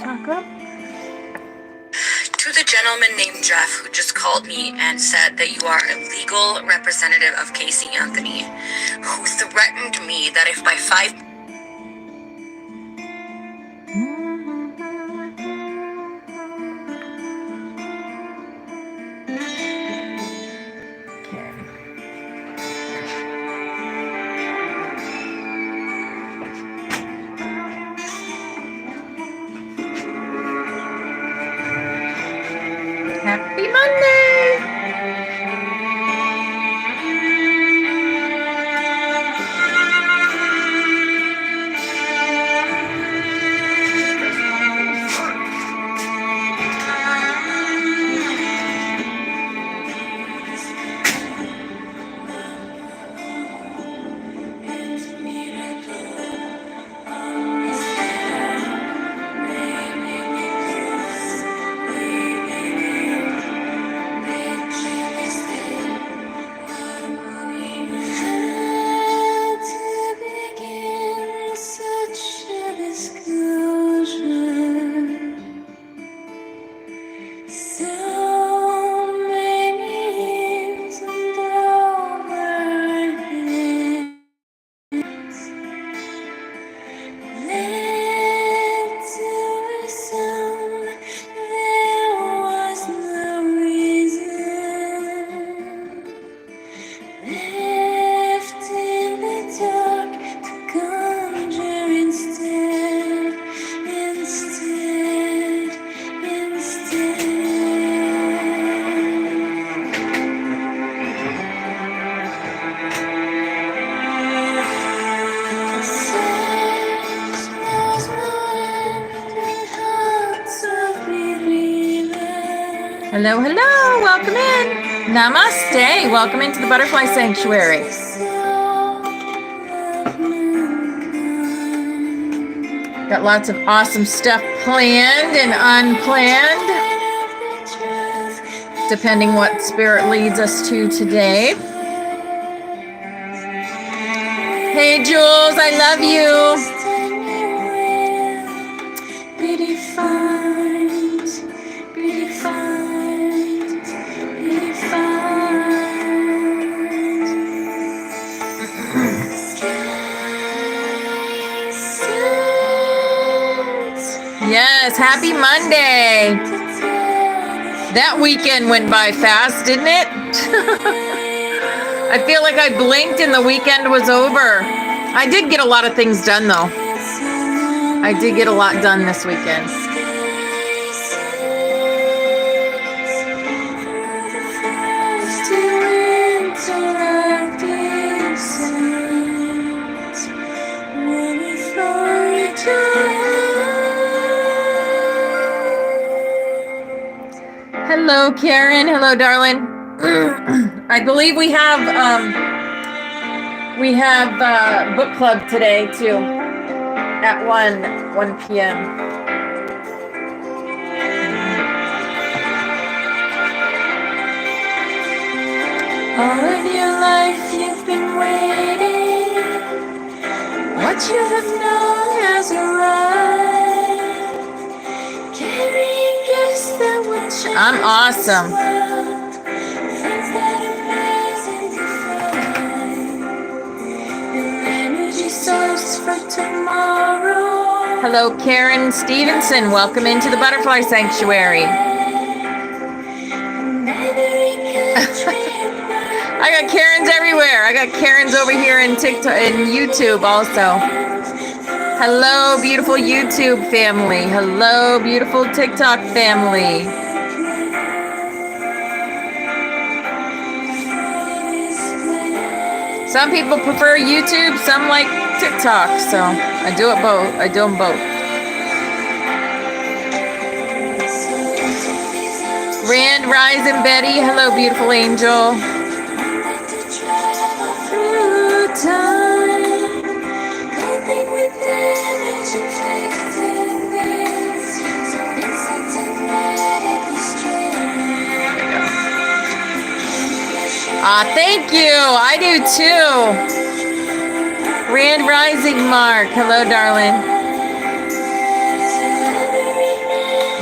talk up? To the gentleman named Jeff who just called me and said that you are a legal representative of Casey Anthony, who threatened me that if by 5 Happy Monday! Hello, hello, welcome in. Namaste, welcome into the Butterfly Sanctuary. Got lots of awesome stuff planned and unplanned, depending what Spirit leads us to today. Hey, Jules, I love you. Yes, happy Monday. That weekend went by fast, didn't it? I feel like I blinked and the weekend was over. I did get a lot of things done, though. I did get a lot done this weekend. Hello, Karen. Hello, darling. I believe we have book club today too at 1 p.m. All of your life you've been waiting. What you have known has arrived. I'm awesome. Hello, Karen Stevenson. Welcome into the Butterfly Sanctuary. I got Karens everywhere. I got Karens over here in TikTok and YouTube also. Hello, beautiful YouTube family. Hello, beautiful TikTok family. Some people prefer YouTube, some like TikTok, so I do it both. I do them both. Grand Rising Betty. Hello, beautiful angel. Thank you. I do too. Grand Rising Mark. Hello, darling.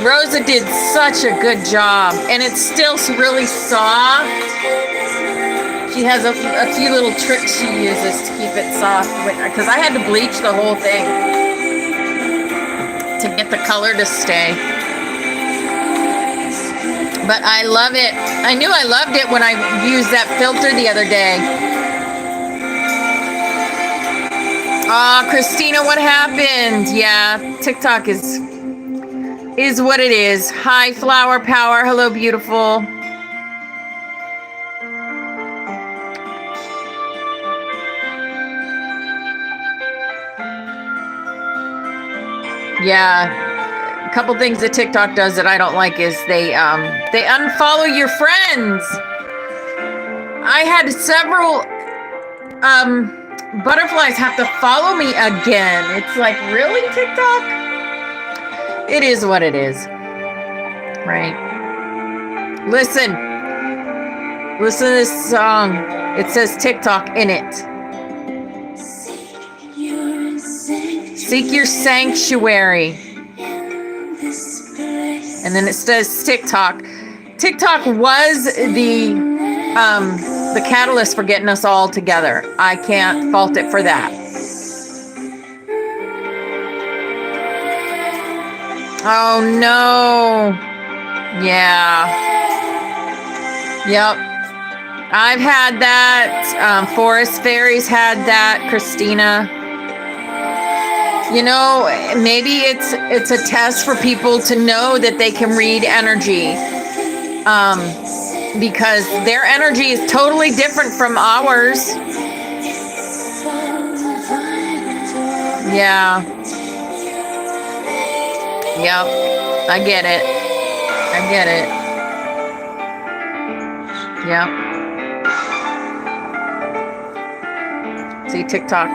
Rosa did such a good job, and it's still really soft. She has a few little tricks she uses to keep it soft, because I had to bleach the whole thing to get the color to stay. But I love it. I knew I loved it when I used that filter the other day. Oh, Christina, what happened? Yeah, TikTok is what it is. Hi, Flower Power. Hello, beautiful. Yeah, a couple things that TikTok does that I don't like is they unfollow your friends. I had several butterflies have to follow me again. It's like, really, TikTok? It is what it is, right? Listen to this song. It says TikTok in it. Seek your sanctuary. And then it says TikTok. TikTok was the catalyst for getting us all together. I can't fault it for that. Oh no. Yeah. Yep. I've had that. Forest Fairies had that. Christina. You know, maybe it's a test for people to know that they can read energy, because their energy is totally different from ours. Yeah. Yep. I get it. Yep. See, TikTok.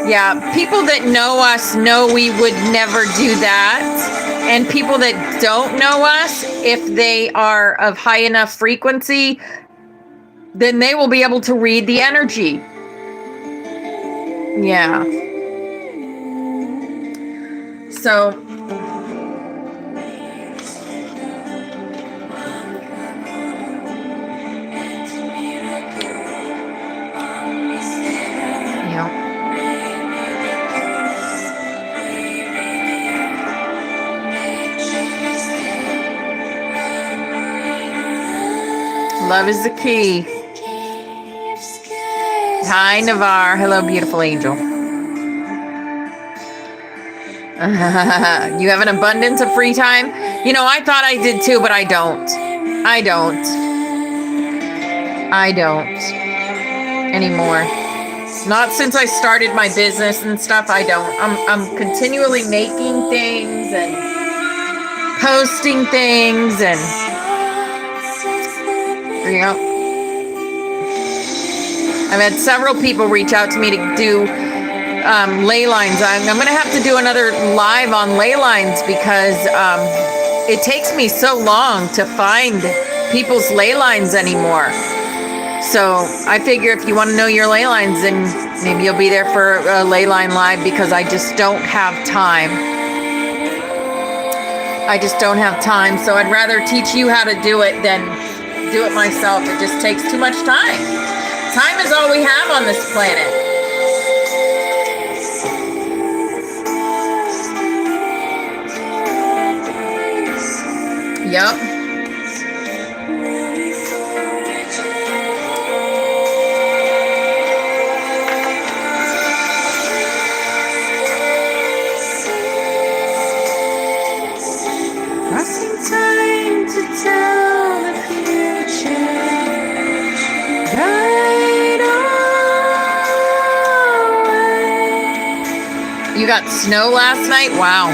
Yeah, people that know us know we would never do that. And people that don't know us, if they are of high enough frequency, then they will be able to read the energy. Yeah. So love is the key. Hi, Navarre. Hello, beautiful angel. You have an abundance of free time? You know, I thought I did too, but I don't. I don't anymore. Not since I started my business and stuff. I don't. I'm continually making things and posting things and I've had several people reach out to me to do ley lines. I'm going to have to do another live on ley lines because it takes me so long to find people's ley lines anymore. So I figure if you want to know your ley lines, then maybe you'll be there for a ley line live, because I just don't have time. So I'd rather teach you how to do it than do it myself. It just takes too much time. Time is all we have on this planet. Yep. Passing time to tell the future. Guide away. You got snow last night? Wow.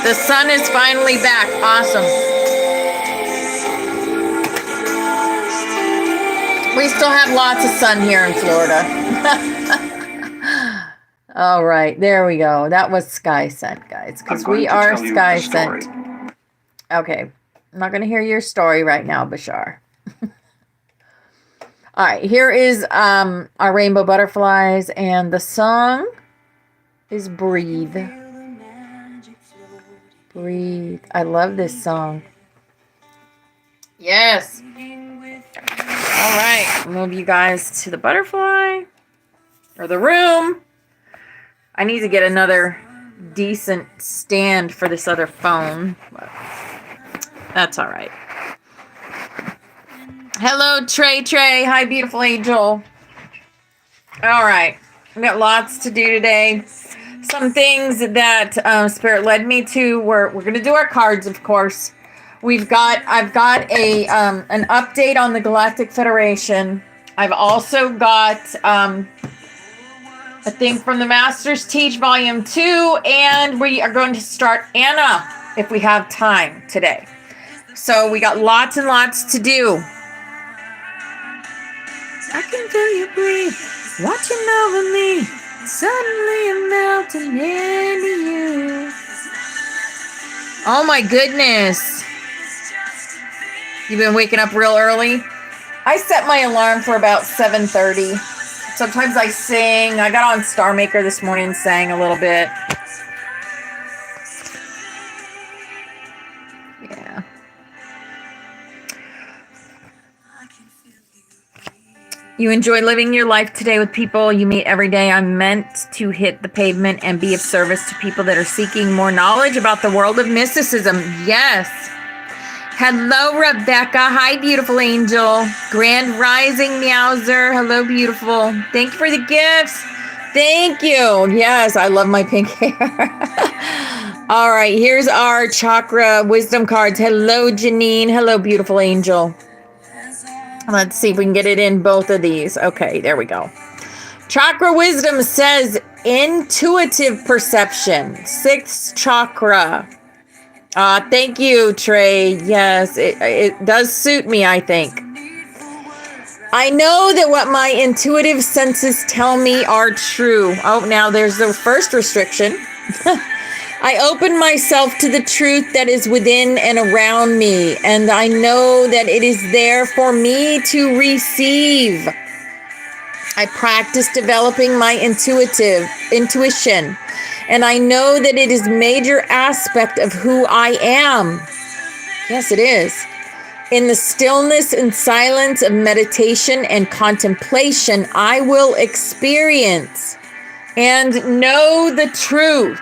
The sun is finally back. Awesome. We still have lots of sun here in Florida. All right, there we go. That was Sky Sent, guys, because we are Sky Sent. Okay, I'm not going to hear your story right now, Bashar. All right, here is our rainbow butterflies, and the song is Breathe. Breathe. I love this song. Yes. All right, move you guys to the butterfly or the room. I need to get another decent stand for this other phone, but that's all right. Hello, Trey. Hi, beautiful angel. All right, we got lots to do today. Some things that Spirit led me to. We're going to do our cards, of course. I've got an update on the Galactic Federation. I've also got a thing from the Masters Teach Volume 2, and we are going to start Anna if we have time today. So we got lots and lots to do. I can feel you breathe, watching over me. Suddenly I'm melting into you. Oh my goodness. You've been waking up real early? I set my alarm for about 7:30. Sometimes I sing. I got on Star Maker this morning and sang a little bit. Yeah. You enjoy living your life today with people you meet every day. I'm meant to hit the pavement and be of service to people that are seeking more knowledge about the world of mysticism. Yes. Hello, Rebecca. Hi, beautiful angel. Grand Rising Meowser. Hello, beautiful. Thank you for the gifts. Thank you. Yes, I love my pink hair. All right, here's our chakra wisdom cards. Hello, Janine. Hello, beautiful angel. Let's see if we can get it in both of these. Okay, there we go. Chakra wisdom says intuitive perception, 6th chakra. Thank you, Trey. Yes, it does suit me, I think. I know that what my intuitive senses tell me are true. Oh, now there's the first restriction. I open myself to the truth that is within and around me, and I know that it is there for me to receive. I practice developing my intuition, and I know that it is a major aspect of who I am. Yes, it is. In the stillness and silence of meditation and contemplation, I will experience and know the truth.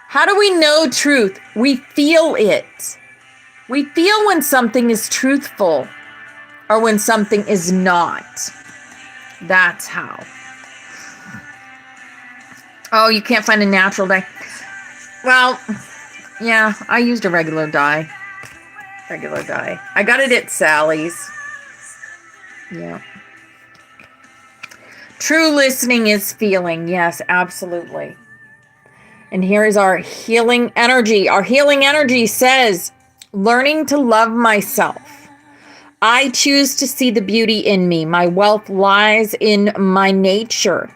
How do we know truth? We feel it. We feel when something is truthful or when something is not. That's how. Oh, you can't find a natural dye. Well, yeah, I used a regular dye. I got it at Sally's. Yeah. True listening is feeling. Yes, absolutely. And here is our healing energy. Our healing energy says, learning to love myself. I choose to see the beauty in me. My wealth lies in my nature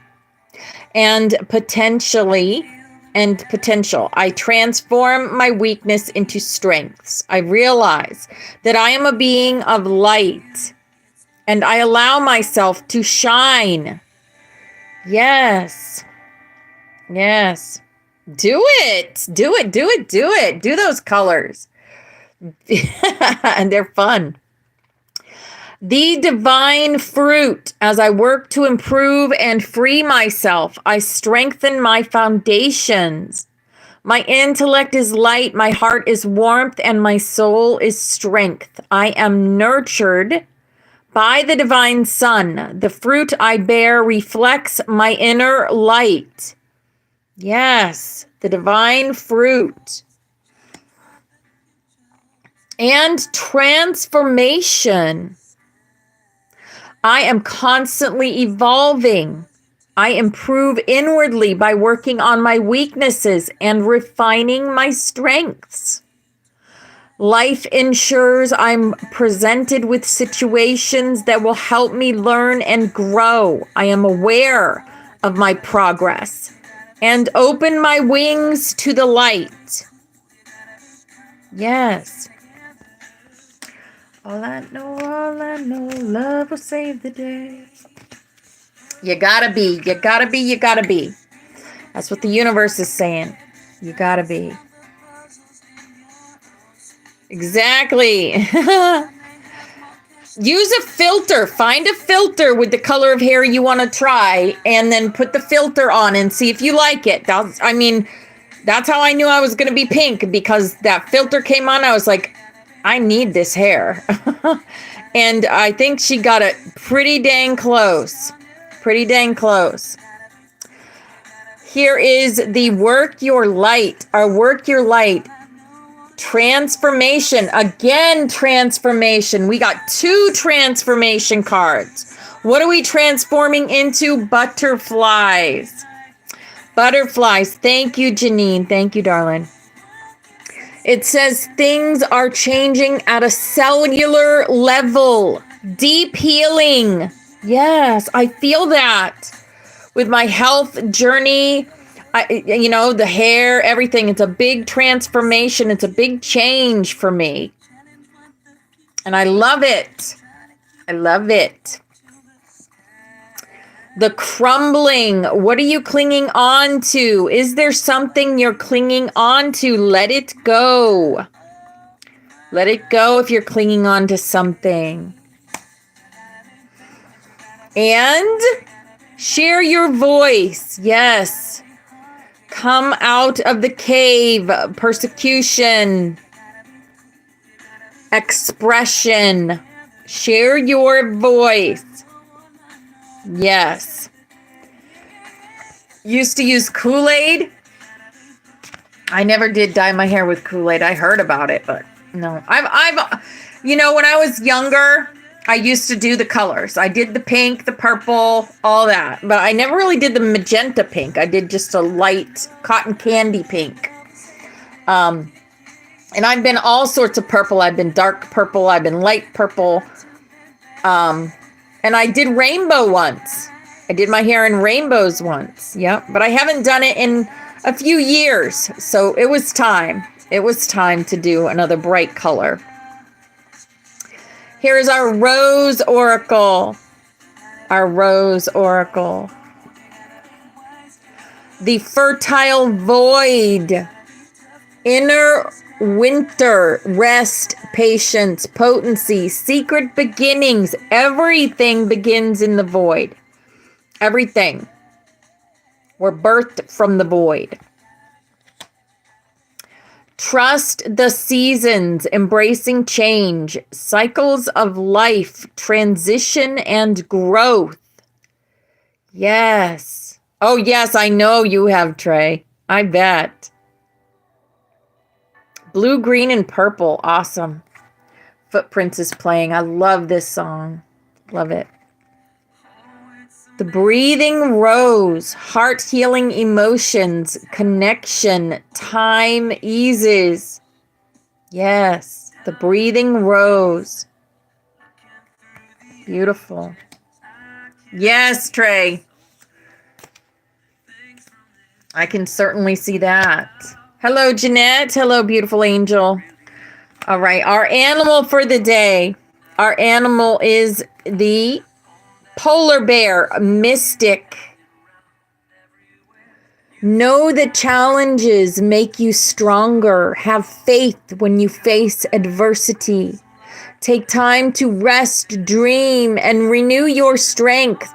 and potential. I transform my weakness into strengths. I realize that I am a being of light and I allow myself to shine. Yes. Yes. Do it. Do those colors. And they're fun. The divine fruit. As I work to improve and free myself, I strengthen my foundations. My intellect is light, my heart is warmth, and my soul is strength. I am nurtured by the divine sun. The fruit I bear reflects my inner light. Yes, the divine fruit. And transformation. I am constantly evolving. I improve inwardly by working on my weaknesses and refining my strengths. Life ensures I'm presented with situations that will help me learn and grow. I am aware of my progress and open my wings to the light. Yes. All I know, love will save the day. You gotta be, you gotta be, you gotta be. That's what the universe is saying. You gotta be. Exactly. Use a filter. Find a filter with the color of hair you want to try, and then put the filter on and see if you like it. That's how I knew I was going to be pink, because that filter came on. I was like, I need this hair. And I think she got it pretty dang close. Pretty dang close. Here is the Work Your Light. Our Work Your Light transformation. Again, transformation. We got 2 transformation cards. What are we transforming into? Butterflies. Butterflies. Thank you, Janine. Thank you, darling. It says things are changing at a cellular level. Deep healing. Yes, I feel that with my health journey. The hair, everything. It's a big transformation. It's a big change for me. And I love it. I love it. The crumbling. What are you clinging on to? Is there something you're clinging on to? Let it go. Let it go if you're clinging on to something. And share your voice. Yes. Come out of the cave. Persecution. Expression. Share your voice. Yes. Used to use Kool-Aid. I never did dye my hair with Kool-Aid. I heard about it, but no. When I was younger, I used to do the colors. I did the pink, the purple, all that. But I never really did the magenta pink. I did just a light cotton candy pink. And I've been all sorts of purple. I've been dark purple. I've been light purple. And I did rainbow once. I did my hair in rainbows once. Yep. But I haven't done it in a few years. So it was time. It was time to do another bright color. Here's our Rose Oracle. Our Rose Oracle. The fertile void. Inner winter. Rest. Patience. Potency. Secret beginnings. Everything begins in the void. Everything. We're birthed from the void. Trust the seasons, embracing change, cycles of life, transition and growth. Yes. Oh, yes, I know you have, Trey. I bet. Blue, green, and purple. Awesome. Footprints is playing. I love this song. Love it. The breathing rose, heart healing emotions, connection, time eases. Yes, the breathing rose. Beautiful. Yes, Trey. I can certainly see that. Hello, Jeanette. Hello, beautiful angel. All right, our animal for the day. Our animal is the polar bear, mystic. Know the challenges make you stronger. Have faith when you face adversity. Take time to rest, dream, and renew your strength.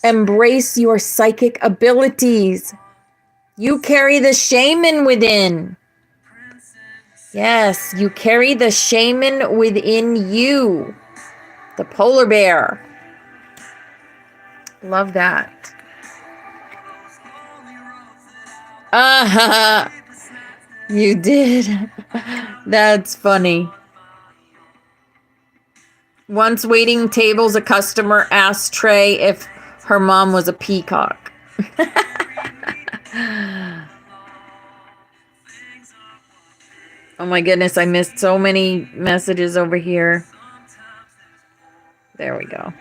Embrace your psychic abilities. You carry the shaman within. Yes, you carry the shaman within you. The polar bear. Love that. You did. That's funny. Once waiting tables, a customer asked Trey if her mom was a peacock. Oh my goodness, I missed so many messages over here. There we go.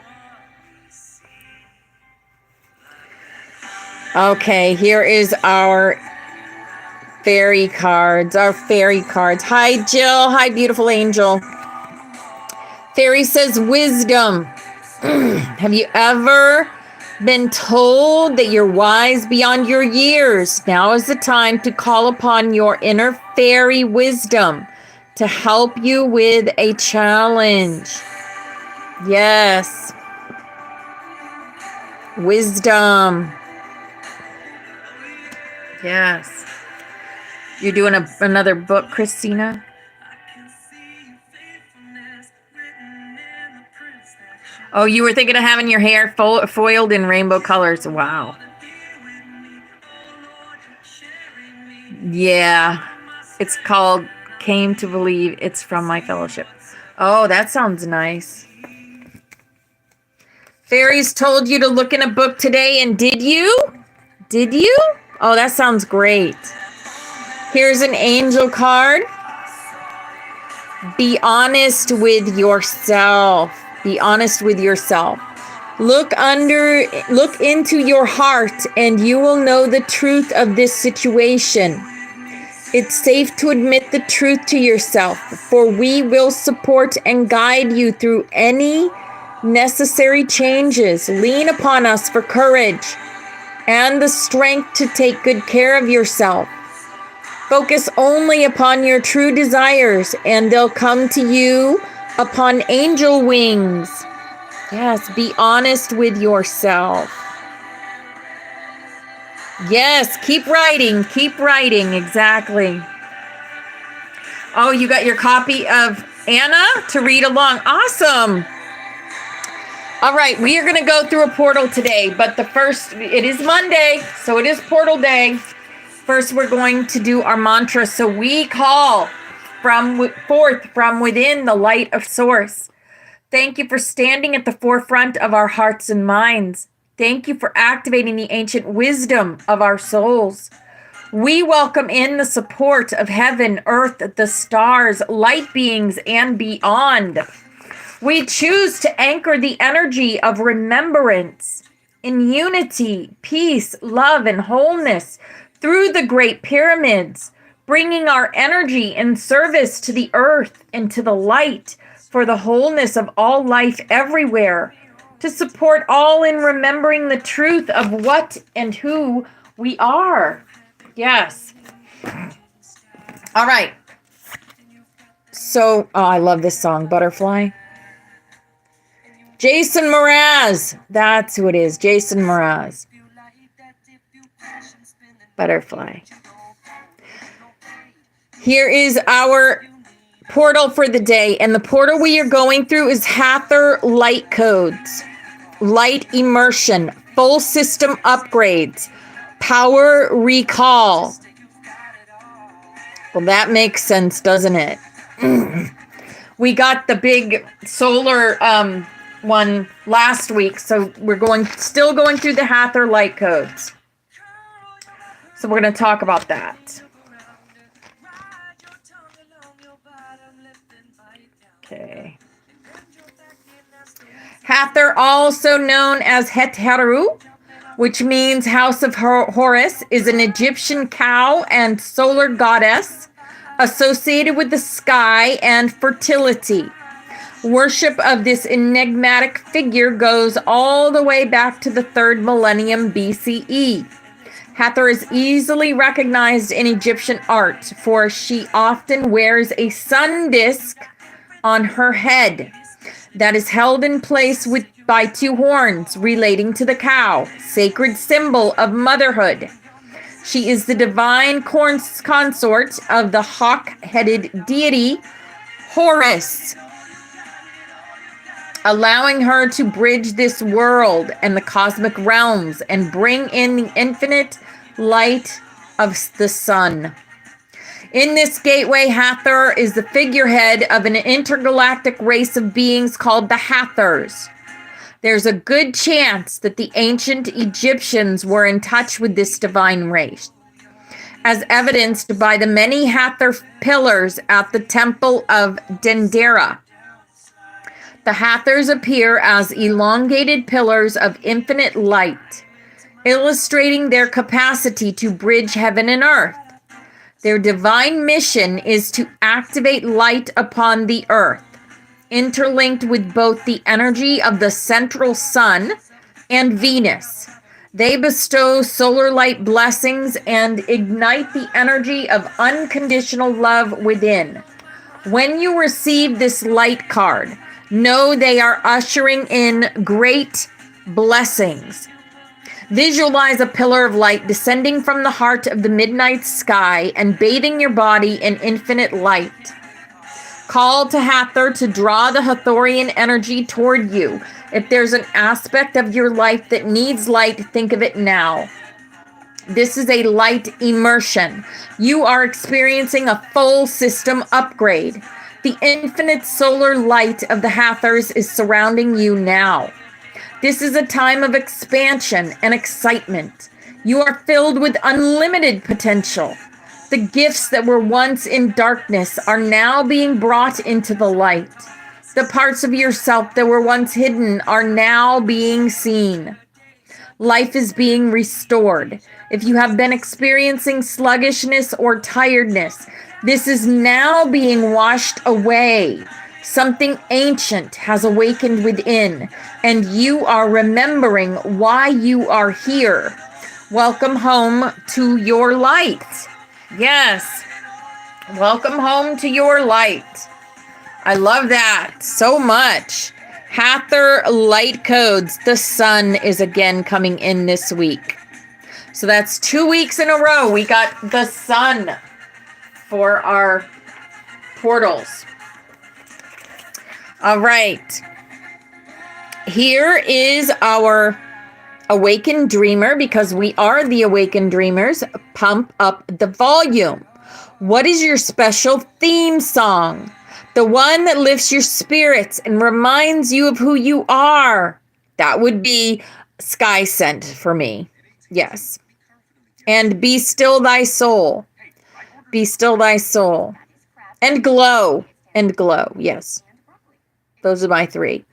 Okay, here is our fairy cards. Our fairy cards. Hi, Jill. Hi, beautiful angel. Fairy says wisdom. Have you ever been told that you're wise beyond your years? Now is the time to call upon your inner fairy wisdom to help you with a challenge. Yes. Wisdom. Yes. You're doing another book, Christina? Oh, you were thinking of having your hair foiled in rainbow colors. Wow. Yeah. It's called Came to Believe. It's from my fellowship. Oh, that sounds nice. Fairies told you to look in a book today, and did you? Did you? Oh, that sounds great. Here's an angel card. Be honest with yourself. Be honest with yourself. Look into your heart, and you will know the truth of this situation. It's safe to admit the truth to yourself, for we will support and guide you through any necessary changes. Lean upon us for courage and the strength to take good care of yourself. Focus only upon your true desires, and they'll come to you upon angel wings. Yes, be honest with yourself. Yes, keep writing, exactly. Oh, you got your copy of Anna to read along. Awesome. All right, we are going to go through a portal today, but it is Monday, so it is portal day. First, we're going to do our mantra. So we call forth from within the light of Source. Thank you for standing at the forefront of our hearts and minds. Thank you for activating the ancient wisdom of our souls. We welcome in the support of heaven, earth, the stars, light beings, and beyond. We choose to anchor the energy of remembrance in unity, peace, love, and wholeness through the Great Pyramids, bringing our energy in service to the earth and to the light for the wholeness of all life everywhere, to support all in remembering the truth of what and who we are. Yes. All right. So, I love this song, Butterfly. Jason Mraz. That's who it is. Jason Mraz. Butterfly. Here is our portal for the day. And the portal we are going through is Hathor Light Codes. Light Immersion. Full system upgrades. Power Recall. Well, that makes sense, doesn't it? We got the big solar one last week, so we're still going through the Hathor Light Codes. So we're going to talk about that. Okay. Hathor, also known as Heteru, which means House of Horus, is an Egyptian cow and solar goddess associated with the sky and fertility. Worship of this enigmatic figure goes all the way back to the 3rd millennium BCE. Hathor is easily recognized in Egyptian art, for she often wears a sun disk on her head that is held in place by 2 horns relating to the cow, sacred symbol of motherhood. She is the divine consort of the hawk-headed deity Horus, allowing her to bridge this world and the cosmic realms and bring in the infinite light of the sun. In this gateway, Hathor is the figurehead of an intergalactic race of beings called the Hathors. There's a good chance that the ancient Egyptians were in touch with this divine race, as evidenced by the many Hathor pillars at the Temple of Dendera. The Hathors appear as elongated pillars of infinite light, illustrating their capacity to bridge heaven and earth. Their divine mission is to activate light upon the earth, interlinked with both the energy of the central sun and Venus. They bestow solar light blessings and ignite the energy of unconditional love within. When you receive this light card, know they are ushering in great blessings. Visualize a pillar of light descending from the heart of the midnight sky and bathing your body in infinite light. Call to Hathor to draw the Hathorian energy toward you. If there's an aspect of your life that needs light, think of it now. This is a light immersion. You are experiencing a full system upgrade. The infinite solar light of the Hathors is surrounding you now. This is a time of expansion and excitement. You are filled with unlimited potential. The gifts that were once in darkness are now being brought into the light. The parts of yourself that were once hidden are now being seen. Life is being restored. If you have been experiencing sluggishness or tiredness, this is now being washed away. Something ancient has awakened within, and you are remembering why you are here. Welcome home to your light. Yes. Welcome home to your light. I love that so much. Hathor light codes. The sun is again coming in this week. So that's 2 weeks in a row. We got the sun for our portals. All right. Here is our awakened dreamer, because we are the awakened dreamers. Pump up the volume. What is your special theme song? The one that lifts your spirits and reminds you of who you are. That would be Sky Scent for me. Yes. And Be Still Thy Soul. Be Still Thy Soul. And Glow. And Glow. Yes. Those are my three.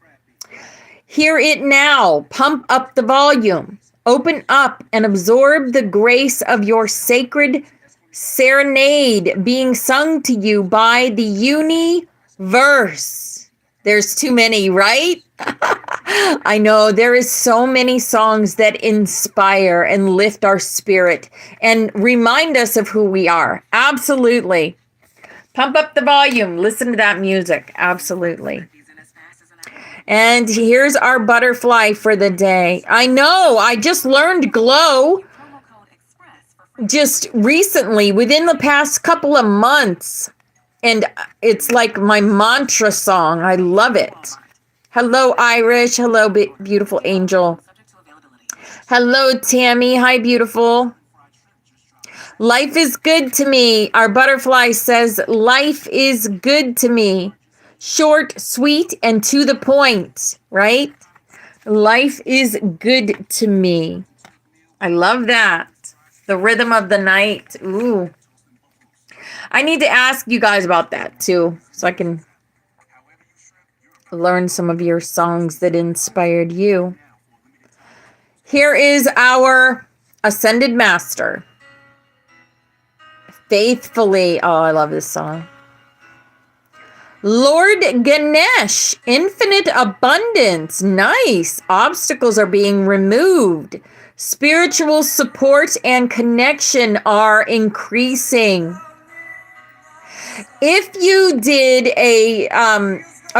Hear it now. Pump up the volume. Open up and absorb the grace of your sacred serenade being sung to you by the universe. There's too many, right? I know there is so many songs that inspire and lift our spirit and remind us of who we are. Absolutely. Pump up the volume. Listen to that music. Absolutely. And here's our butterfly for the day. I know, I just learned Glow just recently, within the past couple of months. And it's like my mantra song. I love it. Hello, Irish. Hello, beautiful angel. Hello, Tammy. Hi, beautiful. Life is good to me. Our butterfly says, life is good to me. Short, sweet, and to the point, right? Life is good to me. I love that. The rhythm of the night. Ooh. I need to ask you guys about that too, so I can learn some of your songs that inspired you. Here is our Ascended Master. Faithfully. Oh, I love this song. Lord Ganesh, infinite abundance. Nice. Obstacles are being removed. Spiritual support and connection are increasing. If you did a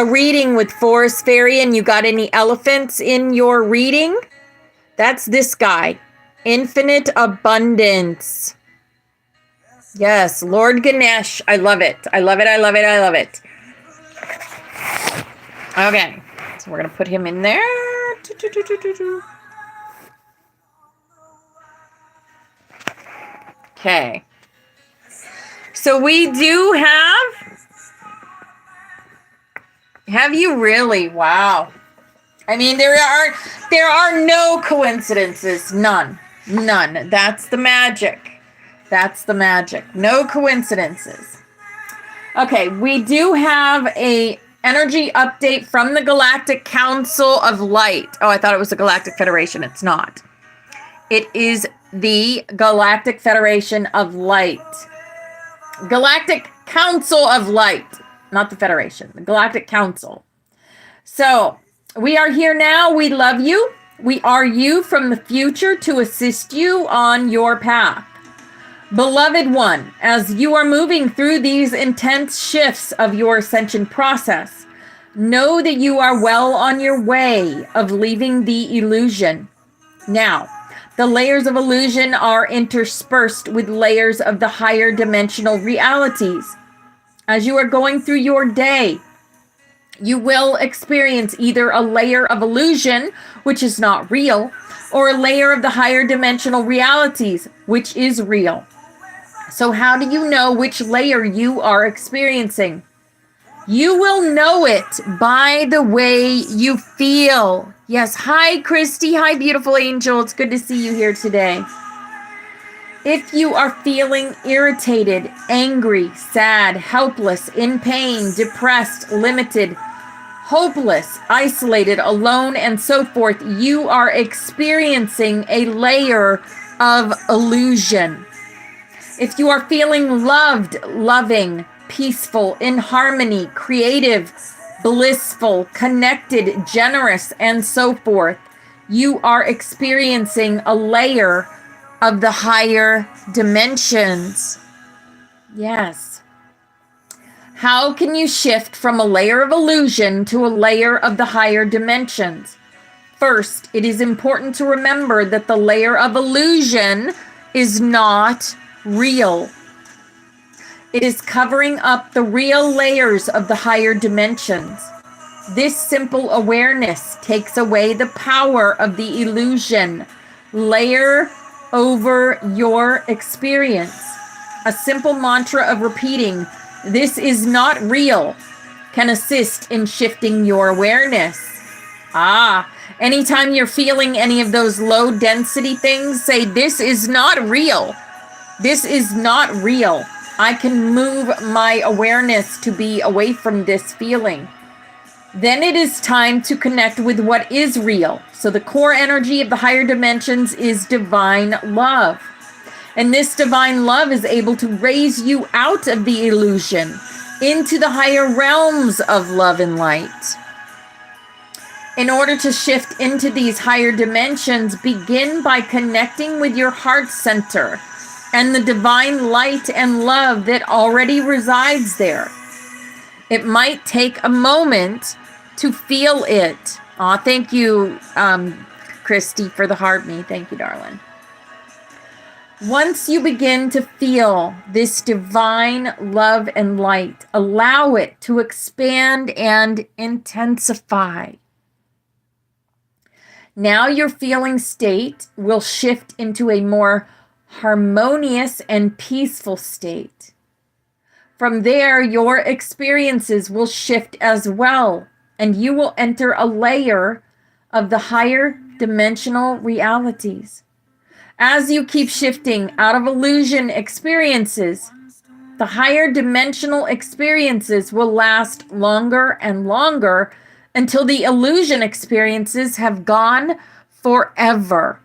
reading with Forest Fairy and you got any elephants in your reading, that's this guy. Infinite abundance. Yes, Lord Ganesh. I love it. I love it. I love it. I love it. Okay, so we're going to put him in there. Okay. So we do have you really? Wow. I mean, there are no coincidences. None. That's the magic. That's the magic. No coincidences. Okay, we do have a energy update from the Galactic Council of Light. Oh, I thought it was the Galactic Federation. It's not. It is the Galactic Federation of Light. Galactic Council of Light. Not the Federation. The Galactic Council. So we are here now. We love you. We are you from the future to assist you on your path. Beloved one, as you are moving through these intense shifts of your ascension process, know that you are well on your way of leaving the illusion. Now, the layers of illusion are interspersed with layers of the higher dimensional realities. As you are going through your day, you will experience either a layer of illusion, which is not real, or a layer of the higher dimensional realities, which is real. So how do you know which layer you are experiencing? You will know it by the way you feel. Yes. Hi, Christy. Hi, beautiful angel. It's good to see you here today. If you are feeling irritated, angry, sad, helpless, in pain, depressed, limited, hopeless, isolated, alone, and so forth, you are experiencing a layer of illusion. If you are feeling loved, loving, peaceful, in harmony, creative, blissful, connected, generous, and so forth, you are experiencing a layer of the higher dimensions. Yes. How can you shift from a layer of illusion to a layer of the higher dimensions? First, it is important to remember that the layer of illusion is not real. It is covering up the real layers of the higher dimensions. This simple awareness takes away the power of the illusion layer over your experience. A simple mantra of repeating, "This is not real," can assist in shifting your awareness. Anytime you're feeling any of those low density things, say, "This is not real. This is not real. I can move my awareness to be away from this feeling." Then it is time to connect with what is real. So the core energy of the higher dimensions is divine love. And this divine love is able to raise you out of the illusion into the higher realms of love and light. In order to shift into these higher dimensions, begin by connecting with your heart center and the divine light and love that already resides there. It might take a moment to feel it. Thank you, Christy, for the heart me. Thank you, darling. Once you begin to feel this divine love and light, allow it to expand and intensify. Now your feeling state will shift into a more harmonious and peaceful state. From there, your experiences will shift as well, and you will enter a layer of the higher dimensional realities. As you keep shifting out of illusion experiences, the higher dimensional experiences will last longer and longer until the illusion experiences have gone forever.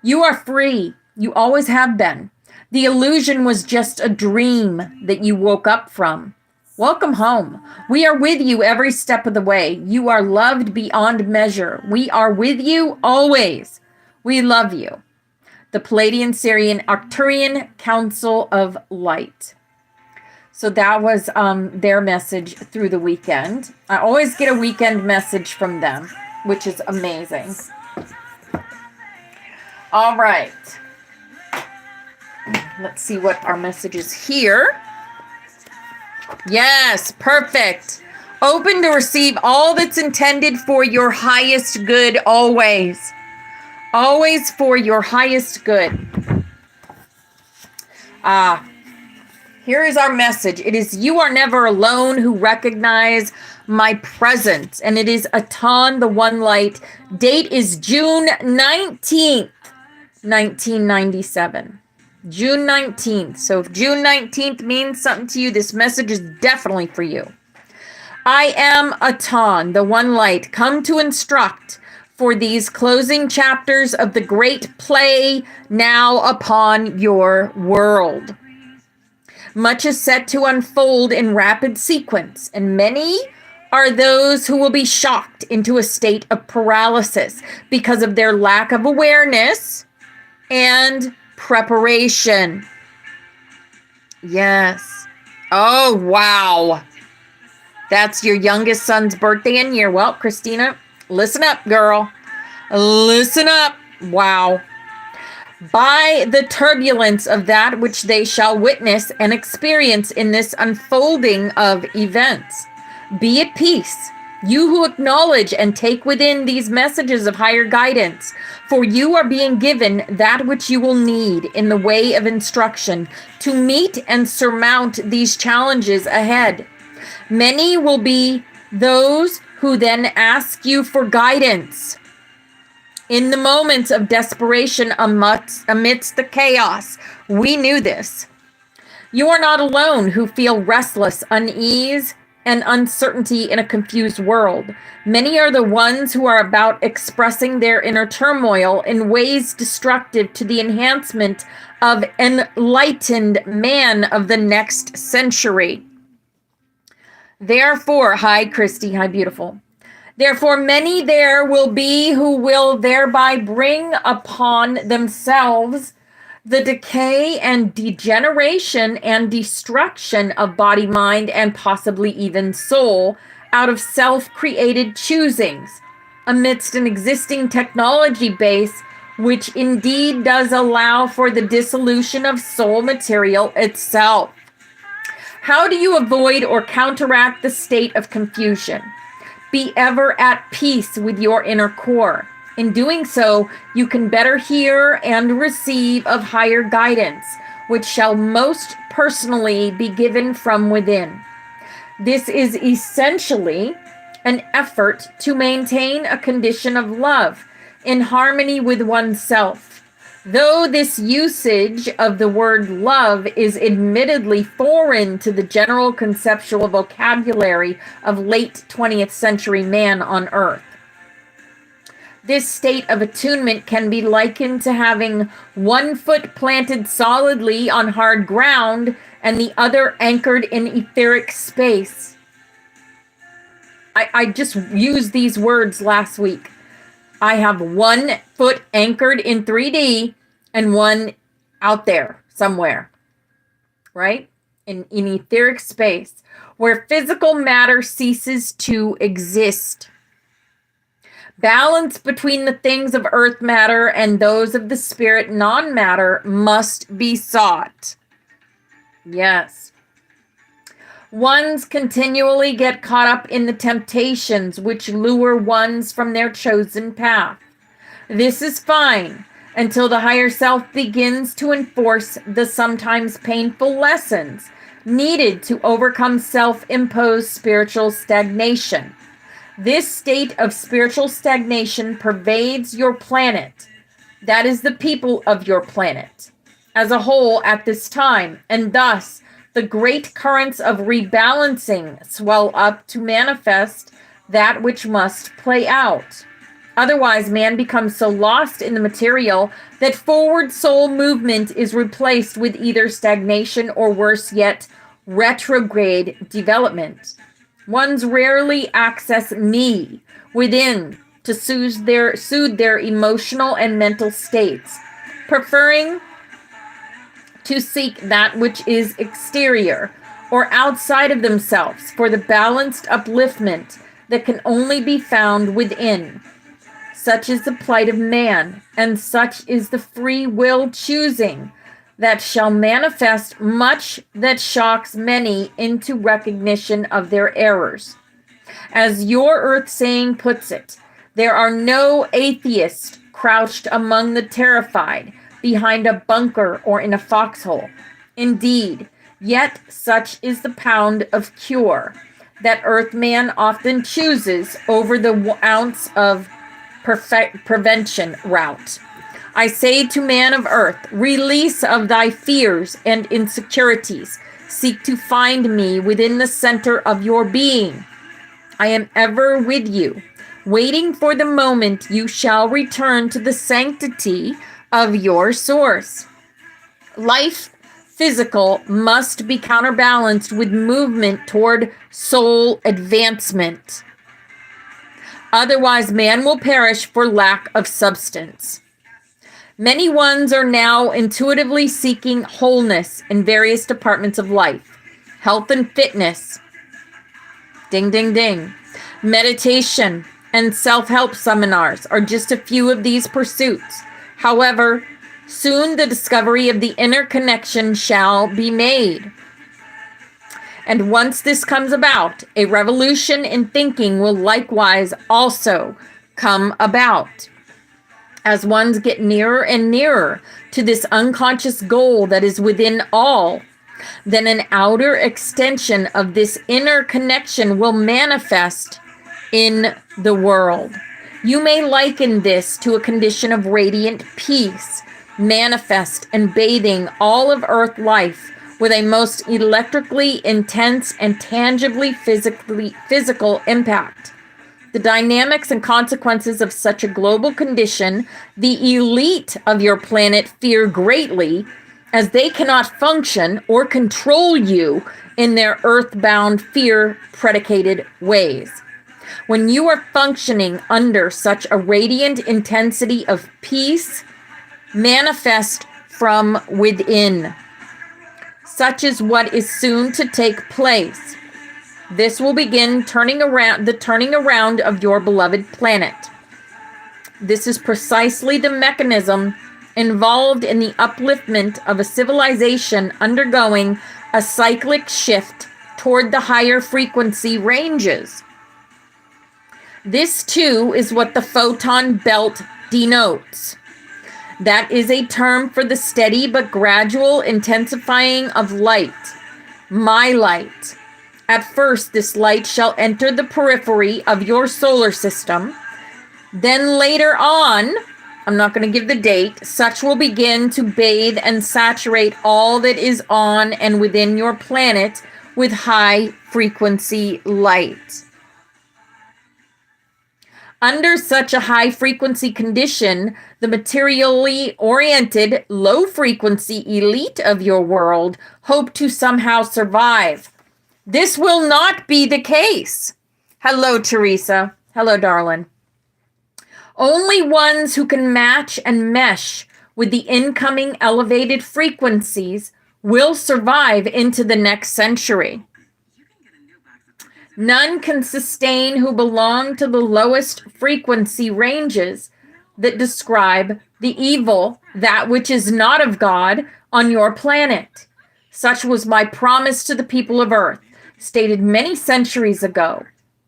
You are free. You always have been. The illusion was just a dream that you woke up from. Welcome home. We are with you every step of the way. You are loved beyond measure. We are with you always. We love you. The Palladian, Syrian, Arcturian Council of Light. So that was their message through the weekend. I always get a weekend message from them, which is amazing. All right. Let's see what our message is here. Yes, perfect. Open to receive all that's intended for your highest good always. Always for your highest good. Here is our message. It is, you are never alone who recognize my presence. And it is Atan, the One Light. Date is June 19th, 1997. June 19th. So if June 19th means something to you, this message is definitely for you. I am Atan, the One Light, come to instruct for these closing chapters of the great play now upon your world. Much is set to unfold in rapid sequence, and many are those who will be shocked into a state of paralysis because of their lack of awareness and preparation. Yes. Oh, wow. That's your youngest son's birthday and year. Well, Christina, listen up, girl. Listen up. Wow. By the turbulence of that which they shall witness and experience in this unfolding of events. Be at peace, you who acknowledge and take within these messages of higher guidance, for you are being given that which you will need in the way of instruction to meet and surmount these challenges ahead. Many will be those who then ask you for guidance in the moments of desperation amidst the chaos. We knew this. You are not alone who feel restless, unease, and uncertainty in a confused world. Many are the ones who are about expressing their inner turmoil in ways destructive to the enhancement of enlightened man of the next century. Therefore, hi Christy, hi beautiful. Therefore, many there will be who will thereby bring upon themselves the decay and degeneration and destruction of body, mind, and possibly even soul out of self-created choosings amidst an existing technology base which indeed does allow for the dissolution of soul material itself. How do you avoid or counteract the state of confusion? Be ever at peace with your inner core. In doing so, you can better hear and receive of higher guidance, which shall most personally be given from within. This is essentially an effort to maintain a condition of love in harmony with oneself. Though this usage of the word love is admittedly foreign to the general conceptual vocabulary of late 20th century man on earth. This state of attunement can be likened to having one foot planted solidly on hard ground and the other anchored in etheric space. I just used these words last week. I have 1 foot anchored in 3D and one out there somewhere, right? In etheric space, where physical matter ceases to exist. Balance between the things of earth matter and those of the spirit non-matter must be sought. Yes. Ones continually get caught up in the temptations which lure ones from their chosen path. This is fine until the higher self begins to enforce the sometimes painful lessons needed to overcome self-imposed spiritual stagnation. This state of spiritual stagnation pervades your planet. That is the people of your planet as a whole at this time, and thus the great currents of rebalancing swell up to manifest that which must play out. Otherwise, man becomes so lost in the material that forward soul movement is replaced with either stagnation or, worse yet, retrograde development. Ones rarely access me within to soothe their emotional and mental states, preferring to seek that which is exterior or outside of themselves for the balanced upliftment that can only be found within. Such is the plight of man, and such is the free will choosing that shall manifest much that shocks many into recognition of their errors. As your earth saying puts it, there are no atheists crouched among the terrified, behind a bunker or in a foxhole. Indeed, yet such is the pound of cure that Earthman often chooses over the ounce of prevention route. I say to man of earth, release of thy fears and insecurities. Seek to find me within the center of your being. I am ever with you, waiting for the moment you shall return to the sanctity of your source. Life physical must be counterbalanced with movement toward soul advancement. Otherwise, man will perish for lack of substance. Many ones are now intuitively seeking wholeness in various departments of life. Health and fitness. Ding, ding, ding. Meditation and self-help seminars are just a few of these pursuits. However, soon the discovery of the inner connection shall be made. And once this comes about, a revolution in thinking will likewise also come about. As ones get nearer and nearer to this unconscious goal that is within all, then an outer extension of this inner connection will manifest in the world. You may liken this to a condition of radiant peace, manifest and bathing all of earth life with a most electrically intense and tangibly physical impact. The dynamics and consequences of such a global condition, the elite of your planet fear greatly, as they cannot function or control you in their earthbound fear-predicated ways. When you are functioning under such a radiant intensity of peace, manifest from within. Such is what is soon to take place. This will begin turning around of your beloved planet. This is precisely the mechanism involved in the upliftment of a civilization undergoing a cyclic shift toward the higher frequency ranges. This too is what the photon belt denotes. That is a term for the steady but gradual intensifying of light, my light. At first, this light shall enter the periphery of your solar system. Then later on, I'm not going to give the date, such will begin to bathe and saturate all that is on and within your planet with high frequency light. Under such a high frequency condition, the materially oriented, low frequency elite of your world hope to somehow survive. This will not be the case. Hello, Teresa. Hello, darling. Only ones who can match and mesh with the incoming elevated frequencies will survive into the next century. None can sustain who belong to the lowest frequency ranges that describe the evil, that which is not of God, on your planet. Such was my promise to the people of Earth, stated many centuries ago,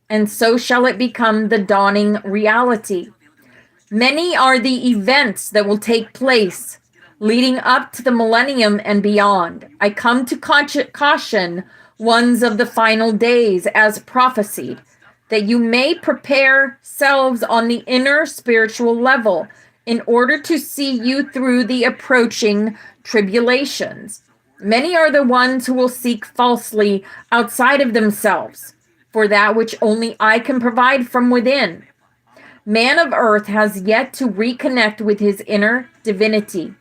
and so shall it become the dawning reality. Many are the events that will take place leading up to the millennium and beyond. I come to caution ones of the final days as prophesied, that you may prepare selves on the inner spiritual level in order to see you through the approaching tribulations. Many are the ones who will seek falsely outside of themselves for that which only I can provide from within. Man of Earth has yet to reconnect with his inner divinity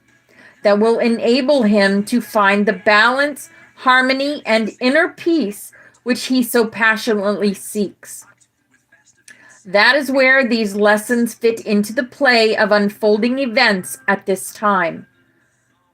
that will enable him to find the balance, harmony, and inner peace which he so passionately seeks. That is where these lessons fit into the play of unfolding events at this time.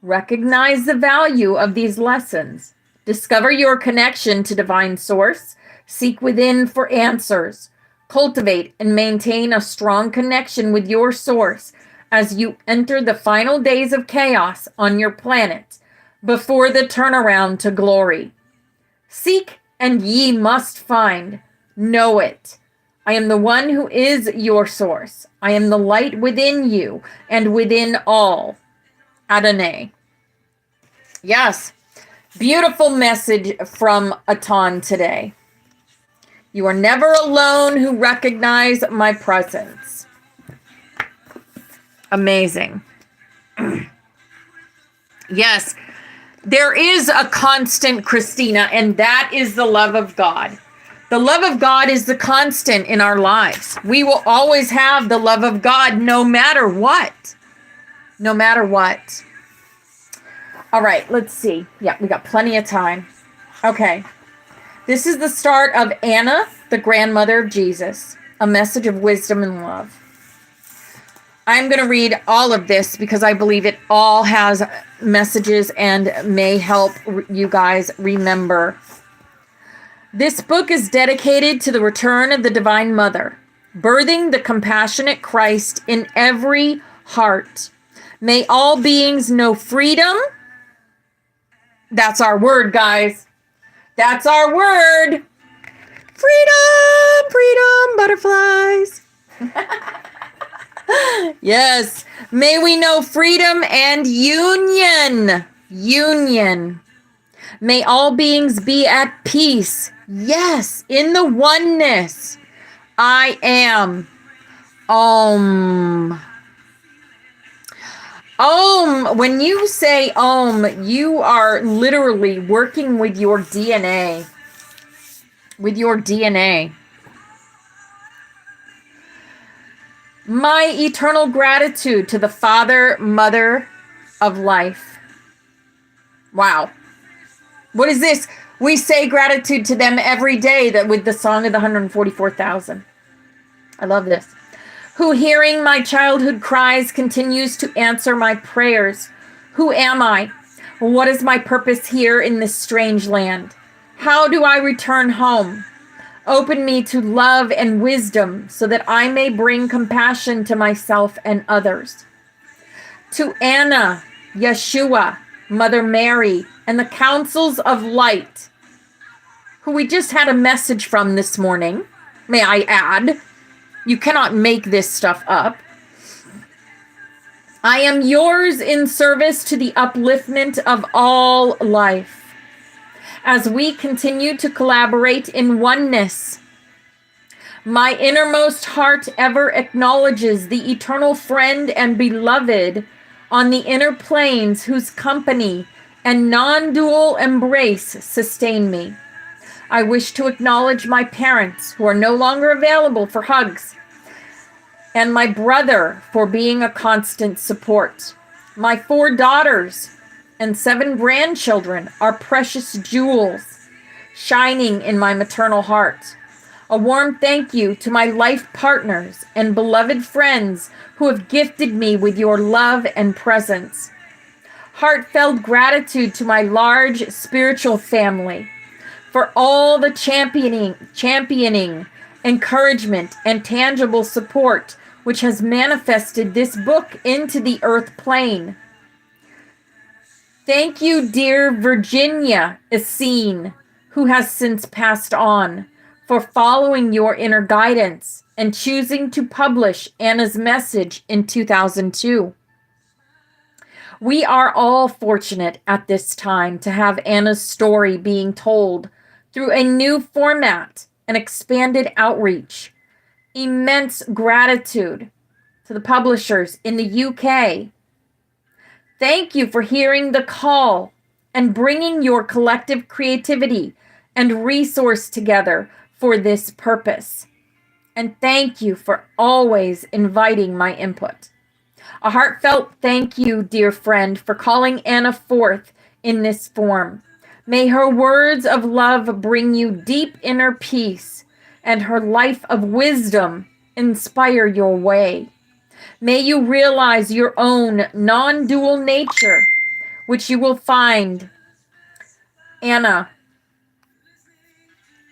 Recognize the value of these lessons. Discover your connection to Divine Source. Seek within for answers. Cultivate and maintain a strong connection with your Source as you enter the final days of chaos on your planet before the turnaround to glory. Seek and ye must find. Know it. I am the one who is your source. I am the light within you and within all. Adonai. Yes. Beautiful message from Atan today. You are never alone who recognize my presence. Amazing. Yes. There is a constant, Christina, and that is the love of God. The love of God is the constant in our lives. We will always have the love of God no matter what. No matter what. All right, let's see. Yeah, we got plenty of time. Okay. This is the start of Anna, the grandmother of Jesus, a message of wisdom and love. I'm going to read all of this because I believe it all has messages and may help you guys remember. This book is dedicated to the return of the Divine Mother, birthing the compassionate Christ in every heart. May all beings know freedom. That's our word, guys. That's our word. Freedom, freedom, butterflies. Yes. May we know freedom and union. Union. May all beings be at peace. Yes, in the oneness. I am. Om. Om. When you say Om, you are literally working with your DNA. With your DNA. My eternal gratitude to the Father, Mother of life. Wow. What is this? We say gratitude to them every day that with the song of the 144,000. I love this. Who, hearing my childhood cries, continues to answer my prayers. Who am I? What is my purpose here in this strange land? How do I return home? Open me to love and wisdom so that I may bring compassion to myself and others. To Anna, Yeshua, Mother Mary, and the councils of light, who we just had a message from this morning, may I add. You cannot make this stuff up. I am yours in service to the upliftment of all life. As we continue to collaborate in oneness, my innermost heart ever acknowledges the eternal friend and beloved on the inner planes whose company and non-dual embrace sustain me. I wish to acknowledge my parents who are no longer available for hugs, and my brother for being a constant support. My 4 daughters and 7 grandchildren are precious jewels shining in my maternal heart. A warm thank you to my life partners and beloved friends who have gifted me with your love and presence. Heartfelt gratitude to my large spiritual family for all the championing, encouragement, and tangible support which has manifested this book into the earth plane. Thank you, dear Virginia Essene, who has since passed on, for following your inner guidance and choosing to publish Anna's message in 2002. We are all fortunate at this time to have Anna's story being told through a new format and expanded outreach. Immense gratitude to the publishers in the UK. Thank you for hearing the call and bringing your collective creativity and resource together for this purpose. And thank you for always inviting my input. A heartfelt thank you, dear friend, for calling Anna forth in this form. May her words of love bring you deep inner peace, and her life of wisdom inspire your way. May you realize your own non-dual nature, which you will find. Anna.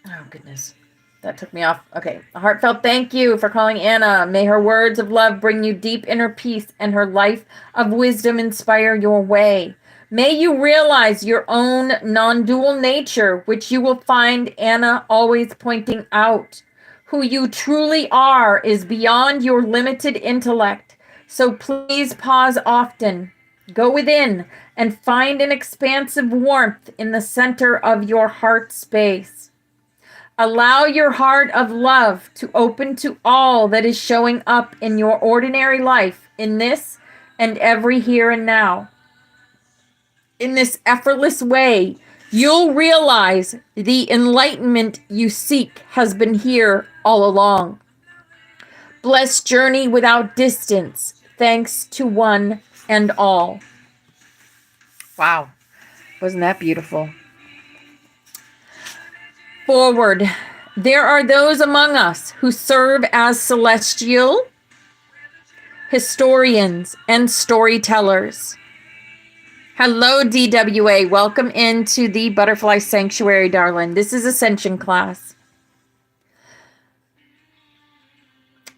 Oh, goodness. That took me off. Okay. A heartfelt thank you for calling Anna. May her words of love bring you deep inner peace, and her life of wisdom inspire your way. May you realize your own non-dual nature, which you will find Anna always pointing out. Who you truly are is beyond your limited intellect. So please pause often. Go within and find an expansive warmth in the center of your heart space. Allow your heart of love to open to all that is showing up in your ordinary life in this and every here and now. In this effortless way, you'll realize the enlightenment you seek has been here all along. Blessed journey without distance, thanks to one and all. Wow. Wasn't that beautiful? Forward. There are those among us who serve as celestial historians and storytellers. Hello, DWA. Welcome into the Butterfly Sanctuary, darling. This is Ascension Class.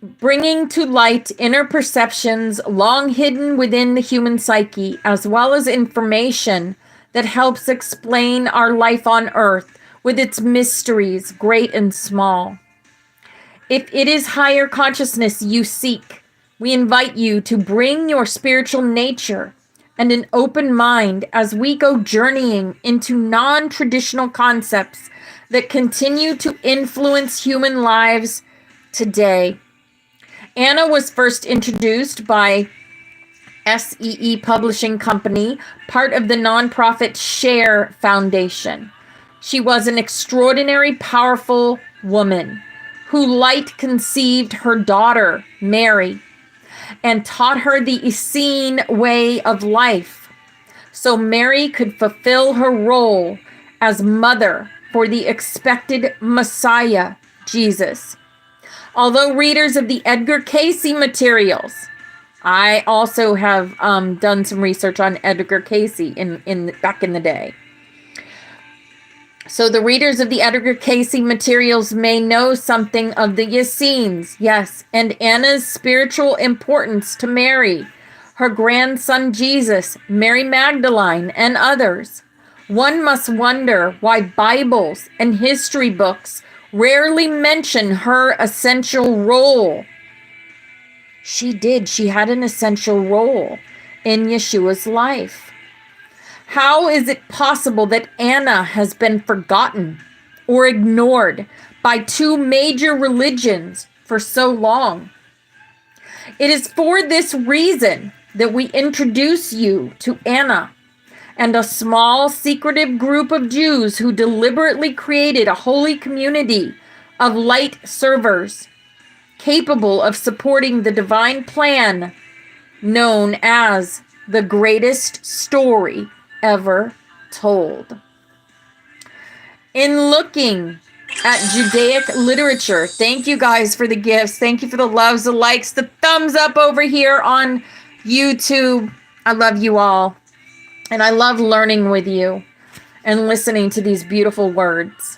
Bringing to light inner perceptions long hidden within the human psyche, as well as information that helps explain our life on Earth with its mysteries, great and small. If it is higher consciousness you seek, we invite you to bring your spiritual nature and an open mind as we go journeying into non-traditional concepts that continue to influence human lives today. Anna was first introduced by SEE Publishing Company, part of the nonprofit Share Foundation. She was an extraordinary, powerful woman who light conceived her daughter, Mary, and taught her the Essene way of life, so Mary could fulfill her role as mother for the expected Messiah, Jesus. Although readers of the Edgar Cayce materials, I also have done some research on Edgar Cayce back in the day. So the readers of the Edgar Cayce materials may know something of the Essenes, yes, and Anna's spiritual importance to Mary, her grandson Jesus, Mary Magdalene, and others. One must wonder why Bibles and history books rarely mention her essential role. She did. She had an essential role in Yeshua's life. How is it possible that Anna has been forgotten or ignored by two major religions for so long? It is for this reason that we introduce you to Anna and a small secretive group of Jews who deliberately created a holy community of light servers capable of supporting the divine plan known as the greatest story ever told. In looking at Judaic literature, thank you guys for the gifts. Thank you for the loves, the likes, the thumbs up over here on YouTube. I love you all. And I love learning with you and listening to these beautiful words.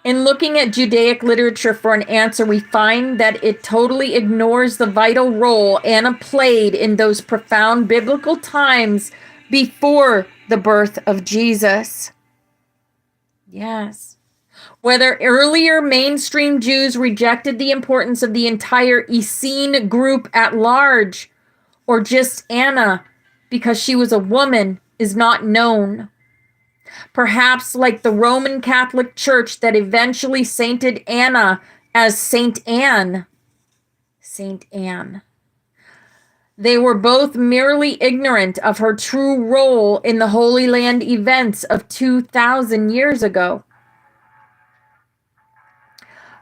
In looking at Judaic literature for an answer, we find that it totally ignores the vital role Anna played in those profound biblical times before the birth of Jesus. Yes. Whether earlier mainstream Jews rejected the importance of the entire Essene group at large, or just Anna because she was a woman, is not known. Perhaps like the Roman Catholic Church that eventually sainted Anna as Saint Anne. Saint Anne. They were both merely ignorant of her true role in the Holy Land events of 2,000 years ago.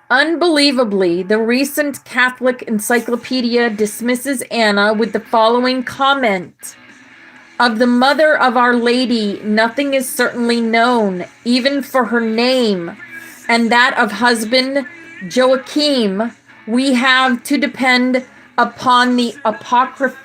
Unbelievably, the recent Catholic encyclopedia dismisses Anna with the following comment. Of the mother of Our Lady, nothing is certainly known, even for her name, and that of husband Joachim, we have to depend upon the apocryphal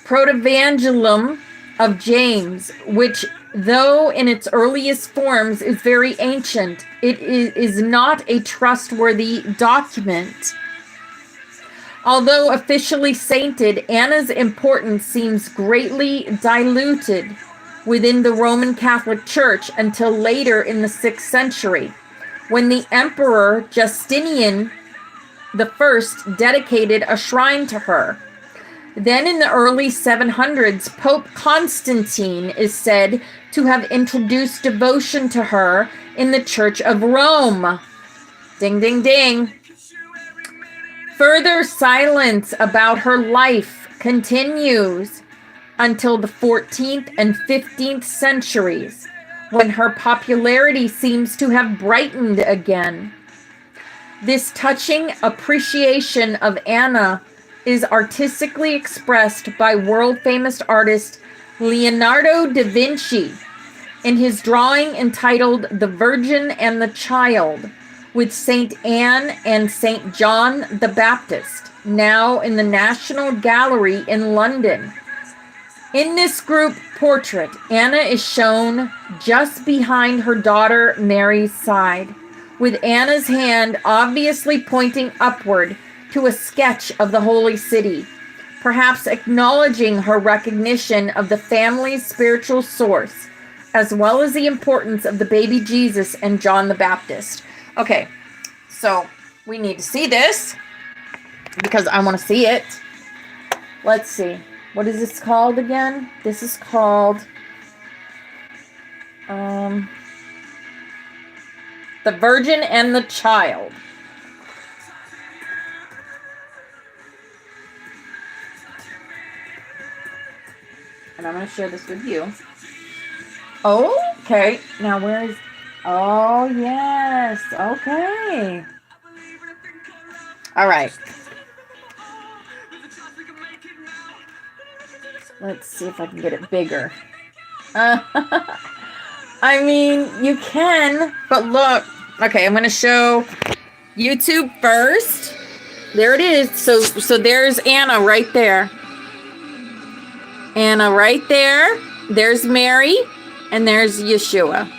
Protevangelium of James, which, though in its earliest forms is very ancient, it is not a trustworthy document. Although officially sainted, Anna's importance seems greatly diluted within the Roman Catholic Church until later in the 6th century, when the Emperor Justinian I dedicated a shrine to her. Then in the early 700s, Pope Constantine is said to have introduced devotion to her in the Church of Rome. Ding, ding, ding. Further silence about her life continues until the 14th and 15th centuries, when her popularity seems to have brightened again. This touching appreciation of Anna is artistically expressed by world-famous artist Leonardo da Vinci in his drawing entitled The Virgin and the Child, with Saint Anne and Saint John the Baptist, now in the National Gallery in London. In this group portrait, Anna is shown just behind her daughter Mary's side, with Anna's hand obviously pointing upward to a sketch of the Holy City, perhaps acknowledging her recognition of the family's spiritual source, as well as the importance of the baby Jesus and John the Baptist. Okay, so we need to see this because I want to see it. Let's see. What is this called again? This is called The Virgin and the Child. And I'm going to share this with you. Oh, okay. Now where is... Oh, yes. Okay. All right. Let's see if I can get it bigger. I mean, you can, but look. Okay, I'm going to show YouTube first. There it is. So there's Anna right there. Anna right there. There's Mary, and there's Yeshua.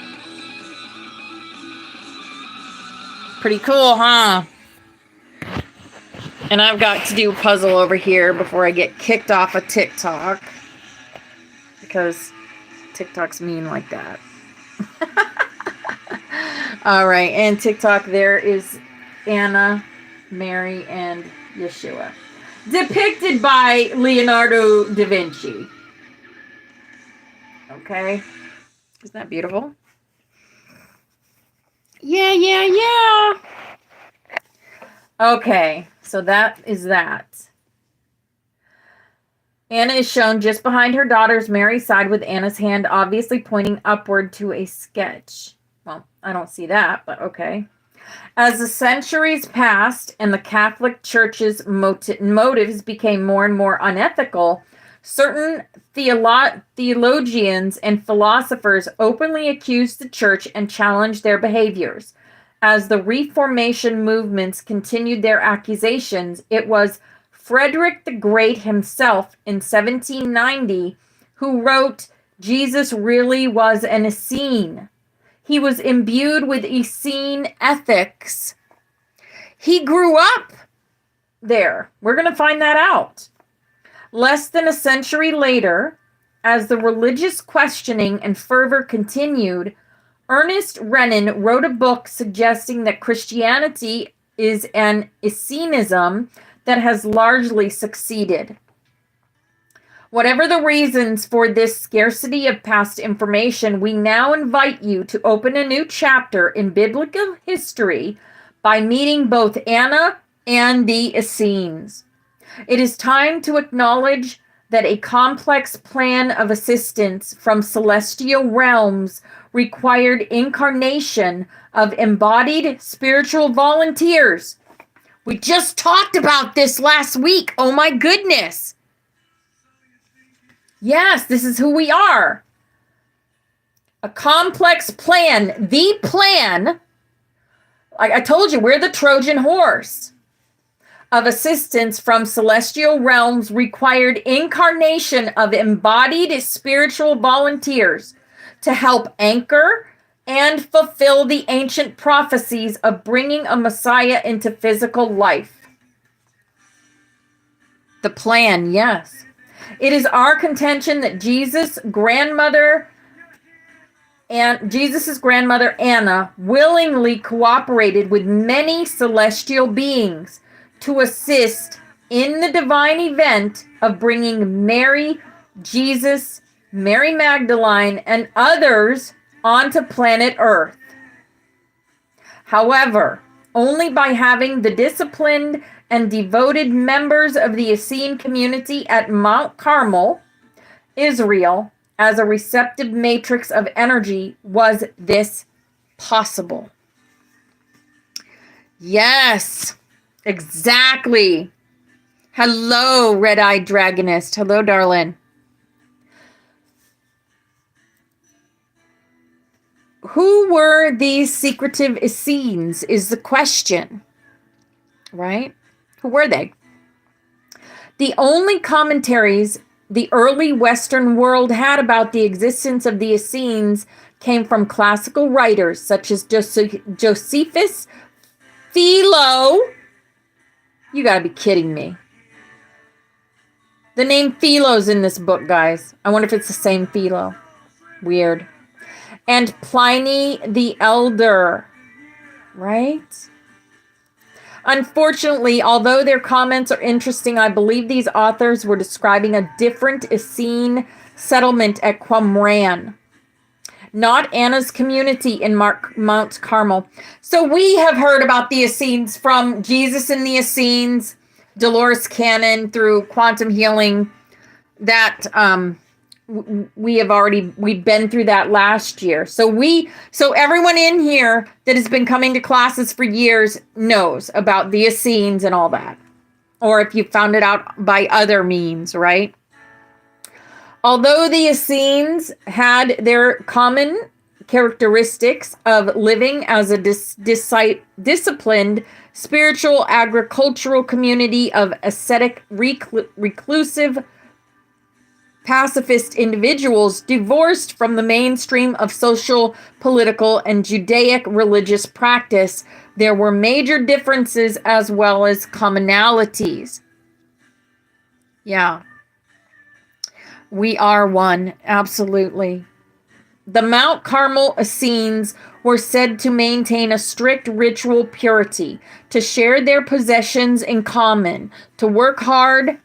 Pretty cool, huh? And I've got to do a puzzle over here before I get kicked off of TikTok. Because TikTok's mean like that. All right, and TikTok, there is Anna, Mary, and Yeshua. Depicted by Leonardo da Vinci. Okay. Isn't that beautiful? Yeah. Okay, so that is that. Anna is shown just behind her daughter's Mary's side with Anna's hand obviously pointing upward to a sketch. Well, I don't see that, but okay. As the centuries passed and the Catholic Church's motives became more and more unethical, certain theologians and philosophers openly accused the Church and challenged their behaviors. As the Reformation movements continued their accusations, it was Frederick the Great himself in 1790 who wrote, "Jesus really was an Essene. He was imbued with Essene ethics." He grew up there. We're going to find that out. Less than a century later, as the religious questioning and fervor continued, Ernest Renan wrote a book suggesting that Christianity is an Essenism that has largely succeeded. Whatever the reasons for this scarcity of past information, we now invite you to open a new chapter in biblical history by meeting both Anna and the Essenes. It is time to acknowledge that a complex plan of assistance from celestial realms required incarnation of embodied spiritual volunteers. We just talked about this last week. Oh my goodness. Yes, this is who we are. A complex plan. The plan. I told you, we're the Trojan horse. Of assistance from celestial realms required incarnation of embodied spiritual volunteers to help anchor and fulfill the ancient prophecies of bringing a Messiah into physical life. The plan, yes. It is our contention that Jesus' grandmother Anna willingly cooperated with many celestial beings to assist in the divine event of bringing Mary, Jesus, Mary Magdalene, and others onto planet Earth. However, only by having the disciplined and devoted members of the Essene community at Mount Carmel, Israel, as a receptive matrix of energy was this possible. Yes, exactly. Hello, red-eyed dragonist. Hello, darling. Who were these secretive Essenes is the question, right? Who were they? The only commentaries the early Western world had about the existence of the Essenes came from classical writers such as Josephus Philo. You gotta be kidding me. The name Philo's in this book, guys. I wonder if it's the same Philo. Weird. And Pliny the Elder, right? Unfortunately, although their comments are interesting, I believe these authors were describing a different Essene settlement at Qumran, not Anna's community in Mount Carmel. So we have heard about the Essenes from Jesus and the Essenes, Dolores Cannon, through quantum healing. That we've been through that last year. So everyone in here that has been coming to classes for years knows about the Essenes and all that. Or if you found it out by other means, right? Although the Essenes had their common characteristics of living as a disciplined, spiritual, agricultural community of ascetic, reclusive, pacifist individuals divorced from the mainstream of social, political, and Judaic religious practice, there were major differences as well as commonalities. Yeah. We are one, absolutely. The Mount Carmel Essenes were said to maintain a strict ritual purity, to share their possessions in common, to work hard,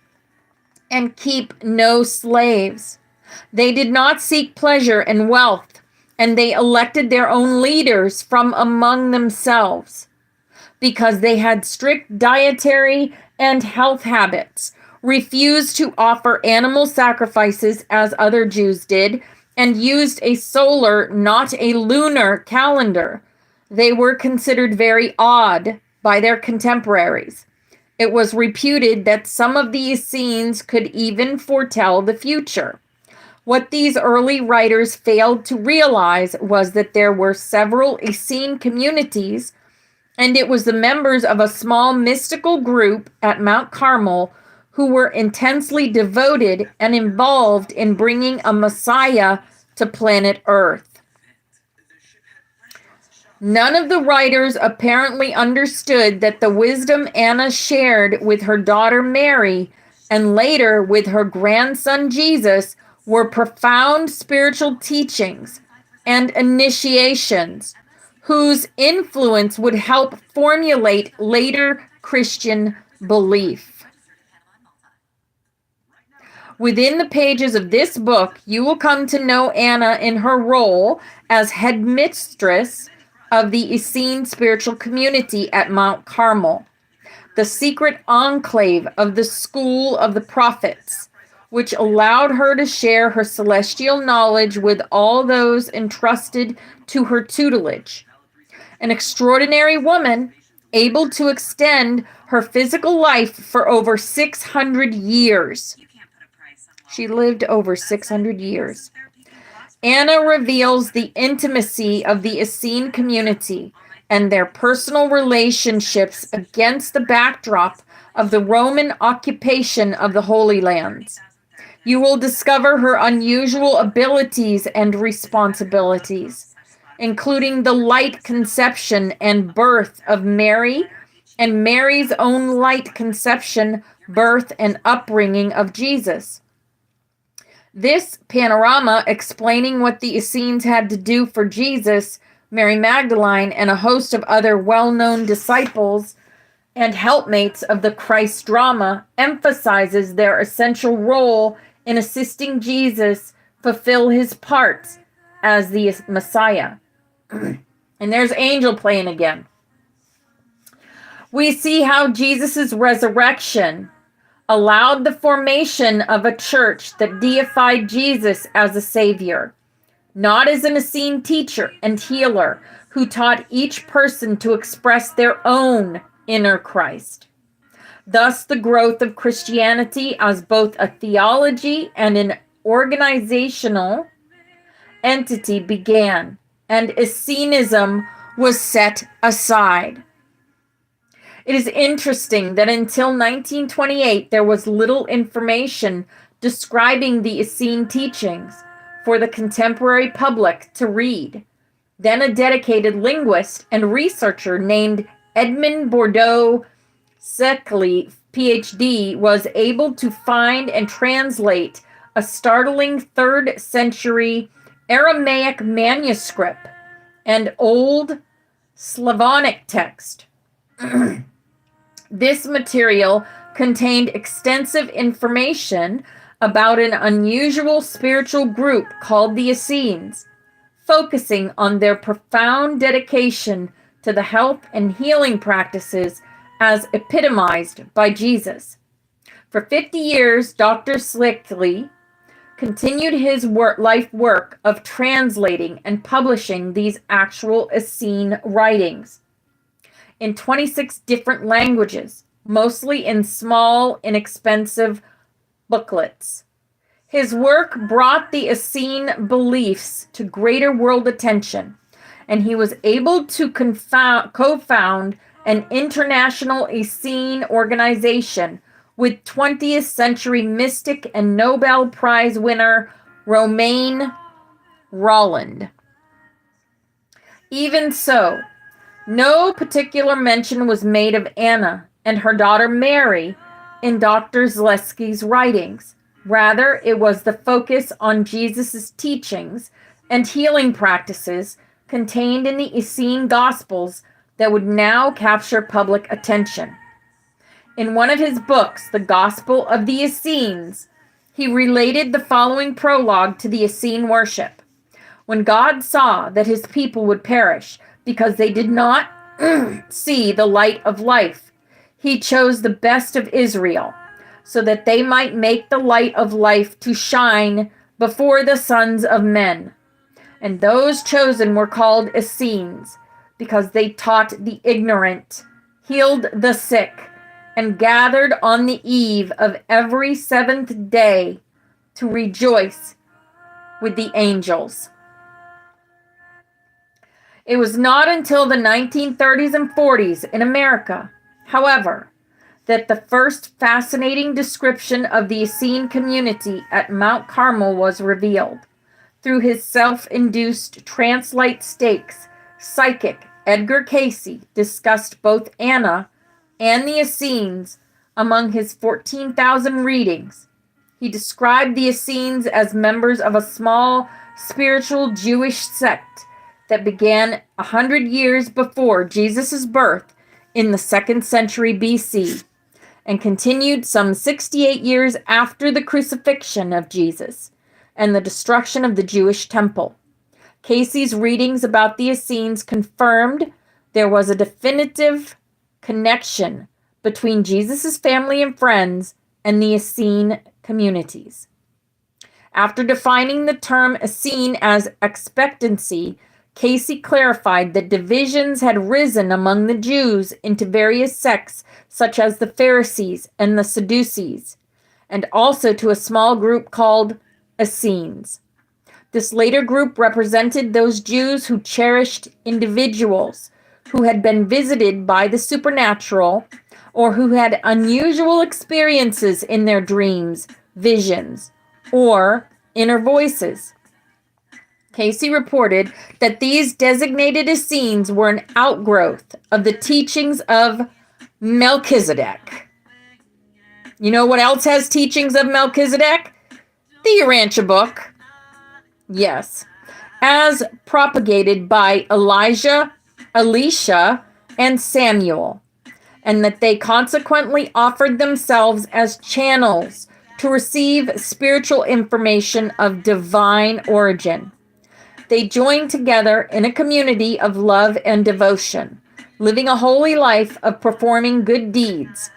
and keep no slaves. They did not seek pleasure and wealth, and they elected their own leaders from among themselves because they had strict dietary and health habits, refused to offer animal sacrifices as other Jews did, and used a solar, not a lunar calendar. They were considered very odd by their contemporaries. It was reputed that some of the Essenes could even foretell the future. What these early writers failed to realize was that there were several Essene communities, and it was the members of a small mystical group at Mount Carmel who were intensely devoted and involved in bringing a Messiah to planet Earth. None of the writers apparently understood that the wisdom Anna shared with her daughter Mary and later with her grandson Jesus were profound spiritual teachings and initiations whose influence would help formulate later Christian belief. Within the pages of this book, you will come to know Anna in her role as headmistress of the Essene spiritual community at Mount Carmel, the secret enclave of the School of the Prophets, which allowed her to share her celestial knowledge with all those entrusted to her tutelage. An extraordinary woman, able to extend her physical life for over 600 years. She lived over 600 years. Anna reveals the intimacy of the Essene community and their personal relationships against the backdrop of the Roman occupation of the Holy Lands. You will discover her unusual abilities and responsibilities, including the light conception and birth of Mary, and Mary's own light conception, birth, and upbringing of Jesus. This panorama explaining what the Essenes had to do for Jesus, Mary Magdalene, and a host of other well-known disciples and helpmates of the Christ drama emphasizes their essential role in assisting Jesus fulfill his parts as the Messiah. And there's Angel playing again. We see how Jesus' resurrection allowed the formation of a church that deified Jesus as a savior, not as an Essene teacher and healer who taught each person to express their own inner Christ. Thus, the growth of Christianity as both a theology and an organizational entity began, and Essenism was set aside. It is interesting that until 1928, there was little information describing the Essene teachings for the contemporary public to read. Then a dedicated linguist and researcher named Edmond Bordeaux Seckley, PhD, was able to find and translate a startling 3rd century Aramaic manuscript and Old Slavonic text. This material contained extensive information about an unusual spiritual group called the Essenes, focusing on their profound dedication to the health and healing practices as epitomized by Jesus. For 50 years, Dr. Slickley continued his life work of translating and publishing these actual Essene writings in 26 different languages, mostly in small, inexpensive booklets. His work brought the Essene beliefs to greater world attention, and he was able to co-found an international Essene organization with 20th century mystic and Nobel Prize winner Romain Rolland. Even so, no particular mention was made of Anna and her daughter Mary in Dr. Zalesky's writings. Rather, it was the focus on Jesus' teachings and healing practices contained in the Essene Gospels that would now capture public attention. In one of his books, The Gospel of the Essenes, he related the following prologue to the Essene worship. When God saw that his people would perish because they did not see the light of life, he chose the best of Israel, so that they might make the light of life to shine before the sons of men. And those chosen were called Essenes, because they taught the ignorant, healed the sick, and gathered on the eve of every 7th day to rejoice with the angels. It was not until the 1930s and 40s in America, however, that the first fascinating description of the Essene community at Mount Carmel was revealed. Through his self-induced trance-light stakes, psychic Edgar Cayce discussed both Anna and the Essenes among his 14,000 readings. He described the Essenes as members of a small spiritual Jewish sect that began 100 years before Jesus' birth in the 2nd century BC and continued some 68 years after the crucifixion of Jesus and the destruction of the Jewish temple. Cayce's readings about the Essenes confirmed there was a definitive connection between Jesus' family and friends and the Essene communities. After defining the term Essene as expectancy, Cayce clarified that divisions had risen among the Jews into various sects such as the Pharisees and the Sadducees, and also to a small group called Essenes. This later group represented those Jews who cherished individuals who had been visited by the supernatural or who had unusual experiences in their dreams, visions, or inner voices. Cayce reported that these designated Essenes were an outgrowth of the teachings of Melchizedek. You know what else has teachings of Melchizedek? The Urantia book. Yes. As propagated by Elijah, Elisha, and Samuel, and that they consequently offered themselves as channels to receive spiritual information of divine origin. They joined together in a community of love and devotion, living a holy life of performing good deeds,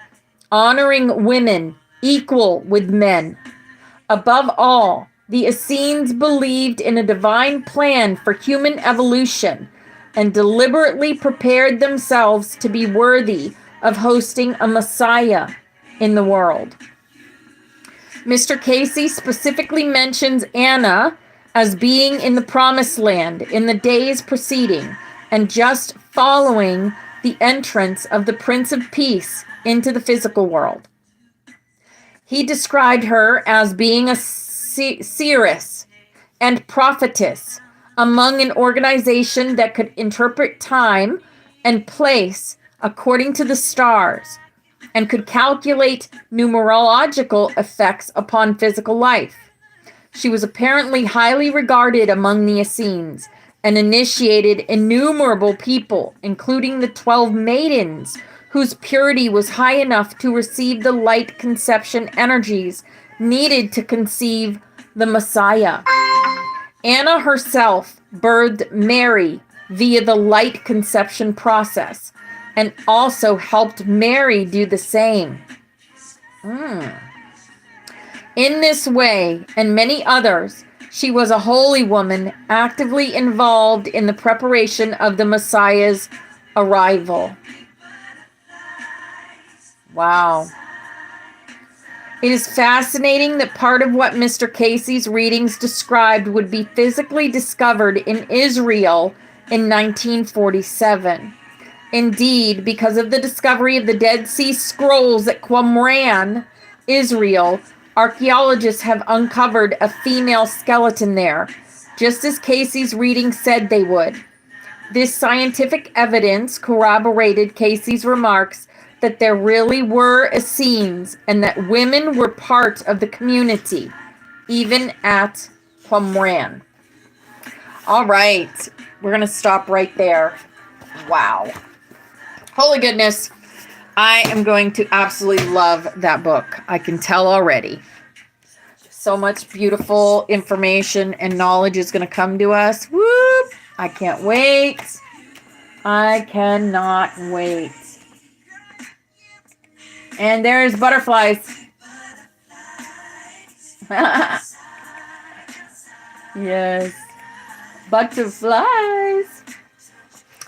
honoring women equal with men. Above all, the Essenes believed in a divine plan for human evolution and deliberately prepared themselves to be worthy of hosting a Messiah in the world. Mr. Casey specifically mentions Anna as being in the promised land in the days preceding and just following the entrance of the Prince of Peace into the physical world. He described her as being a seeress and prophetess among an organization that could interpret time and place according to the stars and could calculate numerological effects upon physical life. She was apparently highly regarded among the Essenes and initiated innumerable people, including the 12 maidens whose purity was high enough to receive the light conception energies needed to conceive the Messiah. Anna herself birthed Mary via the light conception process and also helped Mary do the same. In this way, and many others, she was a holy woman actively involved in the preparation of the Messiah's arrival. Wow. It is fascinating that part of what Mr. Casey's readings described would be physically discovered in Israel in 1947. Indeed, because of the discovery of the Dead Sea Scrolls at Qumran, Israel, archaeologists have uncovered a female skeleton there, just as Casey's reading said they would. This scientific evidence corroborated Casey's remarks that there really were Essenes and that women were part of the community, even at Qumran. All right, we're going to stop right there. Wow. Holy goodness. I am going to absolutely love that book. I can tell already. So much beautiful information and knowledge is going to come to us. Whoop! I can't wait. I cannot wait. And there's butterflies. Yes. Butterflies.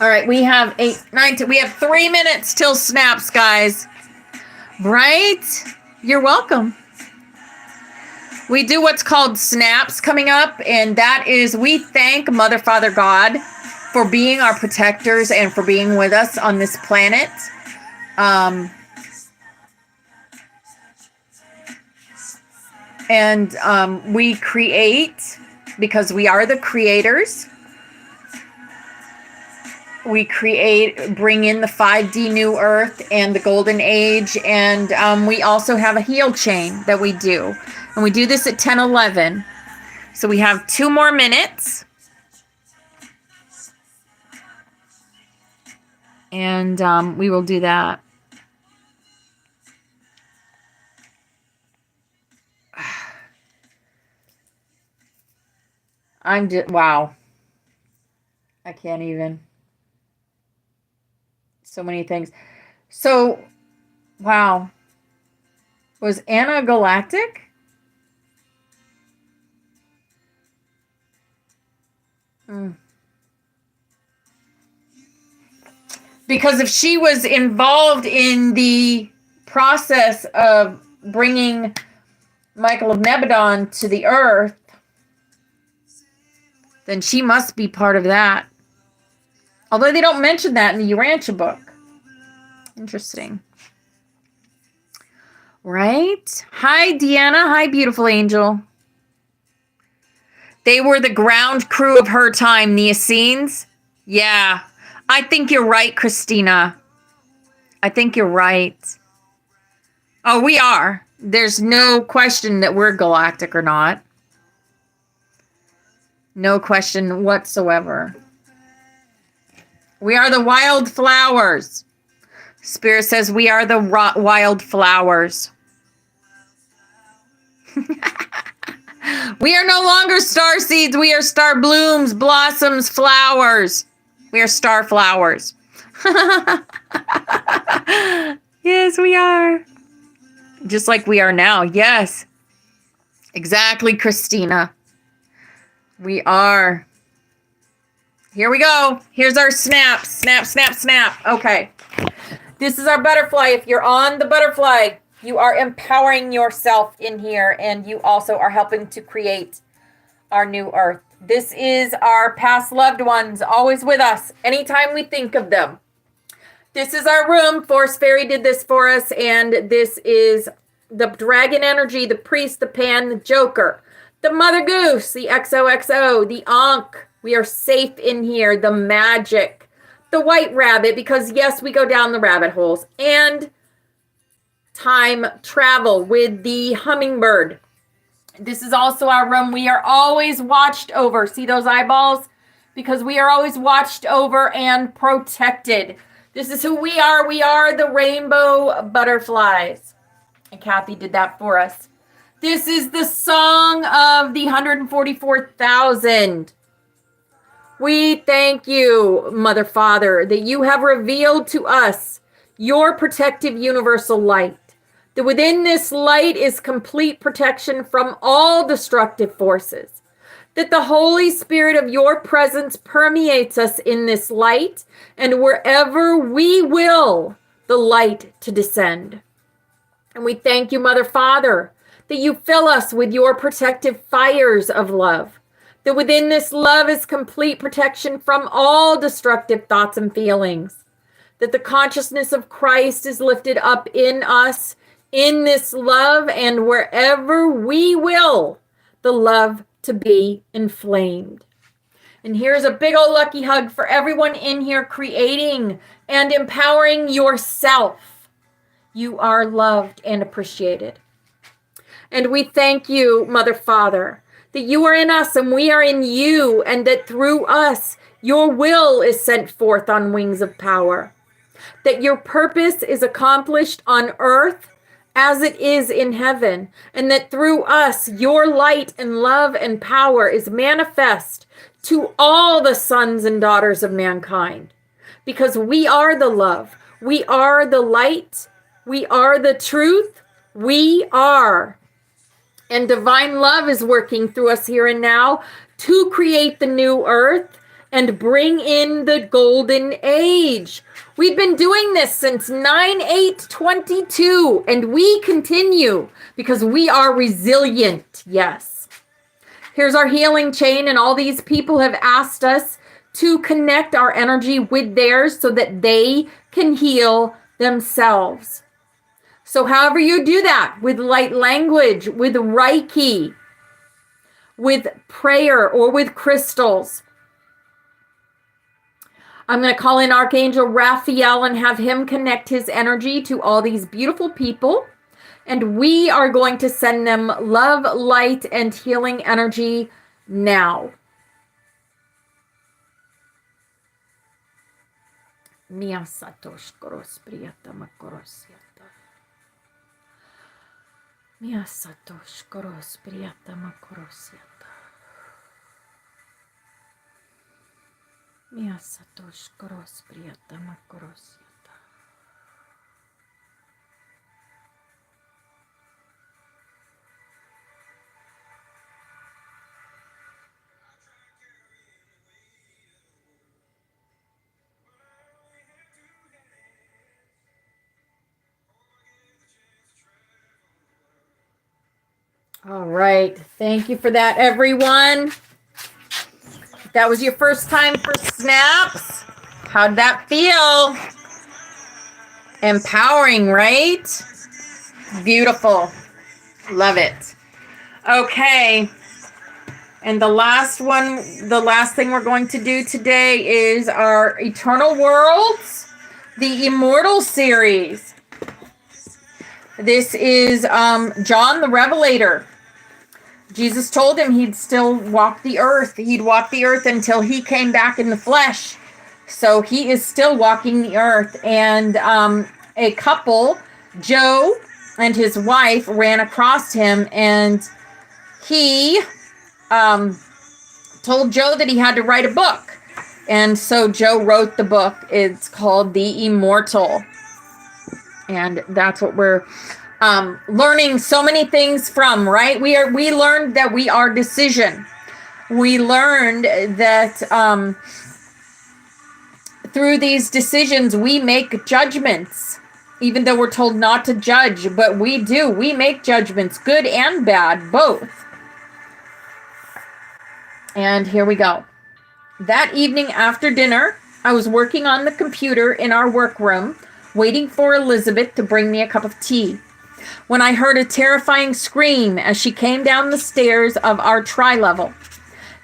All right, we have 3 minutes till snaps, guys. Right? You're welcome. We do what's called snaps coming up, and that is we thank Mother, Father, God for being our protectors and for being with us on this planet. We create because we are the creators. We bring in the 5D New Earth and the Golden Age, and we also have a heal chain that we do. And we do this at 10:11. So we have 2 more minutes. And we will do that. Wow. I can't even. So many things. So, wow. Was Anna galactic? Because if she was involved in the process of bringing Michael of Nebadon to the earth, then she must be part of that. Although they don't mention that in the Urantia book. Interesting. Right? Hi, Deanna. Hi, beautiful angel. They were the ground crew of her time, the Essenes. Yeah. I think you're right, Christina. I think you're right. Oh, we are. There's no question that we're galactic or not. No question whatsoever. We are the wild flowers. Spirit says we are the wild flowers. We are no longer star seeds. We are star blooms, blossoms, flowers. We are star flowers. Yes, we are. Just like we are now. Yes. Exactly, Christina. We are. Here we go. Here's our snap. Snap, snap, snap. Okay. This is our butterfly. If you're on the butterfly, you are empowering yourself in here, and you also are helping to create our new earth. This is our past loved ones, always with us, anytime we think of them. This is our room. Force Fairy did this for us, and this is the dragon energy, the priest, the pan, the joker, the mother goose, the XOXO, the Ankh. We are safe in here. The magic, the white rabbit, because yes, we go down the rabbit holes, and time travel with the hummingbird. This is also our room. We are always watched over. See those eyeballs? Because we are always watched over and protected. This is who we are. We are the rainbow butterflies. And Kathy did that for us. This is the song of the 144,000. We thank you, Mother Father, that you have revealed to us your protective universal light. That within this light is complete protection from all destructive forces. That the Holy Spirit of your presence permeates us in this light, and wherever we will, the light to descend. And we thank you, Mother Father, that you fill us with your protective fires of love. That within this love is complete protection from all destructive thoughts and feelings. That the consciousness of Christ is lifted up in us in this love, and wherever we will, the love to be inflamed. And here's a big old lucky hug for everyone in here creating and empowering yourself. You are loved and appreciated. And we thank you, Mother Father, that you are in us and we are in you, and that through us, your will is sent forth on wings of power. That your purpose is accomplished on earth as it is in heaven, and that through us, your light and love and power is manifest to all the sons and daughters of mankind. Because we are the love, we are the light, we are the truth, we are. And divine love is working through us here and now to create the new earth and bring in the golden age. We've been doing this since 9/8/22, and we continue because we are resilient. Yes. Here's our healing chain, and all these people have asked us to connect our energy with theirs so that they can heal themselves. So however you do that, with light language, with Reiki, with prayer, or with crystals, I'm going to call in Archangel Raphael and have him connect his energy to all these beautiful people. And we are going to send them love, light, and healing energy now. Mia Satosh Koros Priyata Makorosiata. Mia Satosh Koros Priyata Makorosiata. Mia Satosh Koros Priyata Makorosiata. All right. Thank you for that, everyone. If that was your first time for snaps, how'd that feel? Empowering, right? Beautiful. Love it. Okay. And the last thing we're going to do today is our Eternal Worlds, the Immortal series. This is John the Revelator. Jesus told him he'd still walk the earth. He'd walk the earth until he came back in the flesh. So he is still walking the earth. And a couple, Joe and his wife, ran across him, and he told Joe that he had to write a book. And so Joe wrote the book. It's called The Immortal. And that's what we're learning so many things from, right? We learned that we are decision. We learned that through these decisions, we make judgments, even though we're told not to judge, but we do. We make judgments, good and bad, both. And here we go. That evening after dinner, I was working on the computer in our workroom, waiting for Elizabeth to bring me a cup of tea, when I heard a terrifying scream as she came down the stairs of our tri-level.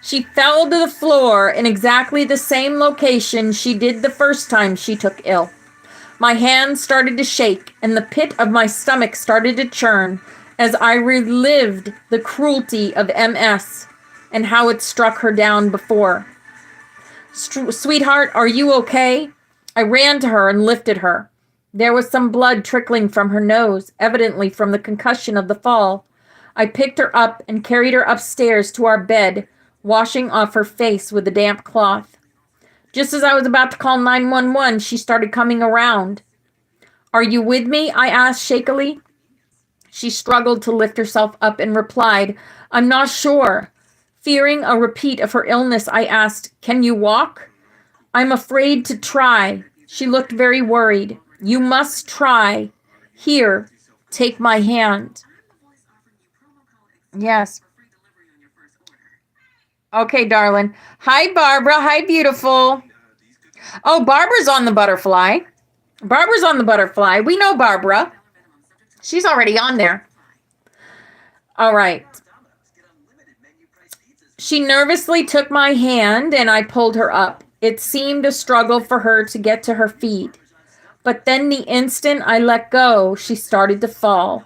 She fell to the floor in exactly the same location she did the first time she took ill. My hands started to shake, and the pit of my stomach started to churn as I relived the cruelty of MS and how it struck her down before. Sweetheart, are you okay? I ran to her and lifted her. There was some blood trickling from her nose, evidently from the concussion of the fall. I picked her up and carried her upstairs to our bed, washing off her face with a damp cloth. Just as I was about to call 911, she started coming around. Are you with me? I asked shakily. She struggled to lift herself up and replied, I'm not sure. Fearing a repeat of her illness, I asked, can you walk? I'm afraid to try. She looked very worried. You must try. Here, take my hand. Yes. Okay, darling. Hi, Barbara. Hi, beautiful. Oh, Barbara's on the butterfly. Barbara's on the butterfly. We know Barbara. She's already on there. All right. She nervously took my hand and I pulled her up. It seemed a struggle for her to get to her feet. But then the instant I let go, she started to fall.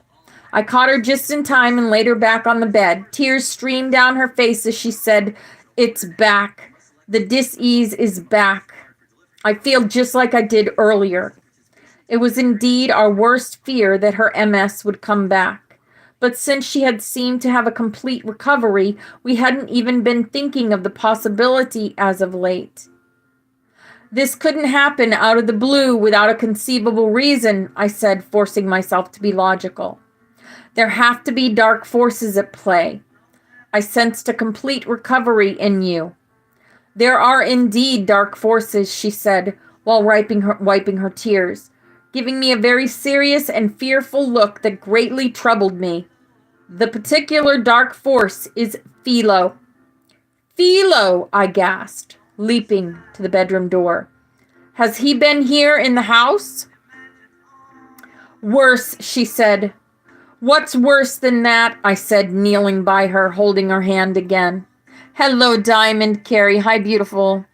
I caught her just in time and laid her back on the bed. Tears streamed down her face as she said, it's back. The dis-ease is back. I feel just like I did earlier. It was indeed our worst fear that her MS would come back. But since she had seemed to have a complete recovery, we hadn't even been thinking of the possibility as of late. This couldn't happen out of the blue without a conceivable reason, I said, forcing myself to be logical. There have to be dark forces at play. I sensed a complete recovery in you. There are indeed dark forces, she said, while wiping her tears, giving me a very serious and fearful look that greatly troubled me. The particular dark force is Philo. Philo, I gasped, leaping to the bedroom door. Has he been here in the house? Worse, she said. What's worse than that? I said, kneeling by her, holding her hand again. Hello, Diamond, Carrie. Hi, beautiful.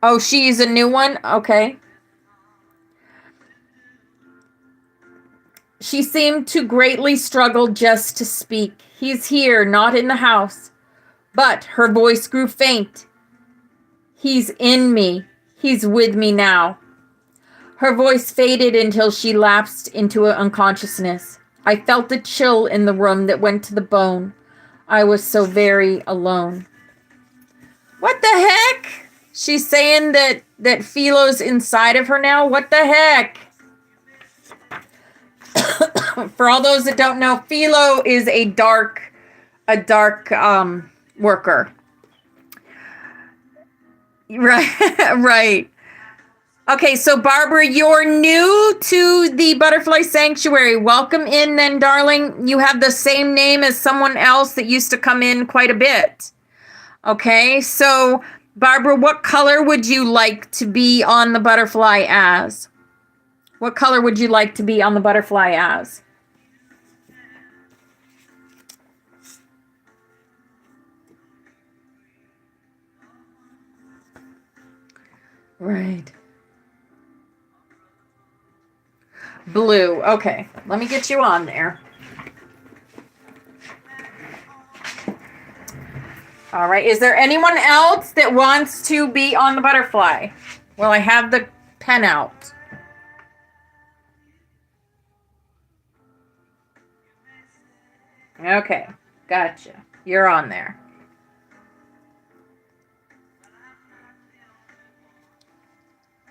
Oh, she's a new one? Okay. She seemed to greatly struggle just to speak. He's here, not in the house. But her voice grew faint. He's in me. He's with me now. Her voice faded until she lapsed into unconsciousness. I felt a chill in the room that went to the bone. I was so very alone. What the heck? She's saying that Philo's inside of her now? What the heck? For all those that don't know, Philo is a dark worker. Right, right. Okay, so Barbara, you're new to the Butterfly Sanctuary. Welcome in then, darling. You have the same name as someone else that used to come in quite a bit. Okay, so Barbara, what color would you like to be on the butterfly as? What color would you like to be on the butterfly as? Right. Blue. Okay, let me get you on there. All right. Is there anyone else that wants to be on the butterfly? Well, I have the pen out. Okay, gotcha. You're on there.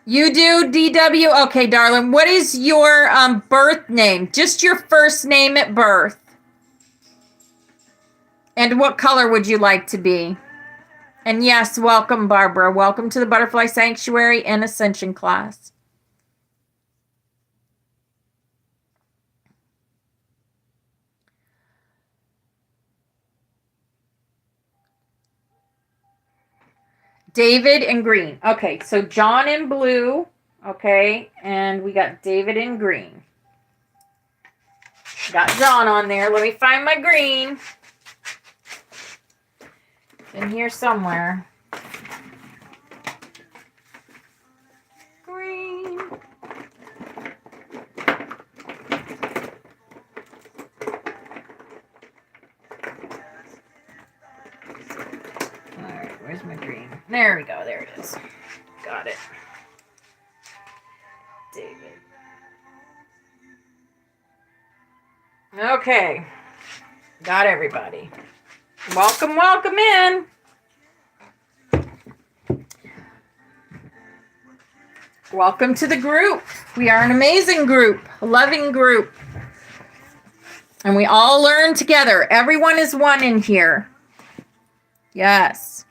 You do, DW? Okay, darling. What is your birth name? Just your first name at birth. And what color would you like to be? And yes, welcome, Barbara. Welcome to the Butterfly Sanctuary and Ascension Class. David in green. Okay, so John in blue. Okay, and we got David in green. Got John on there. Let me find my green. It's in here somewhere. Green. Alright, where's my green? There we go. There it is. Got it. David. Okay. Got everybody. Welcome, welcome in. Welcome to the group. We are an amazing group, a loving group. And we all learn together. Everyone is one in here. Yes.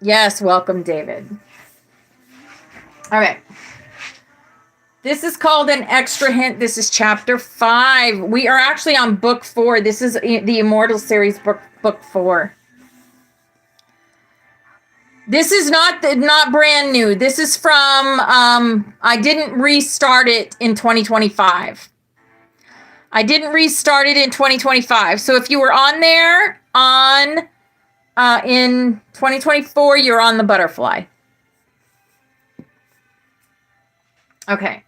Yes, welcome, David. All right. This is called an extra hint. This is chapter 5. We are actually on book 4. This is the Immortal series, book 4. This is not brand new. This is from, I didn't restart it in 2025. I didn't restart it in 2025. So if you were on there in 2024, you're on the butterfly. Okay.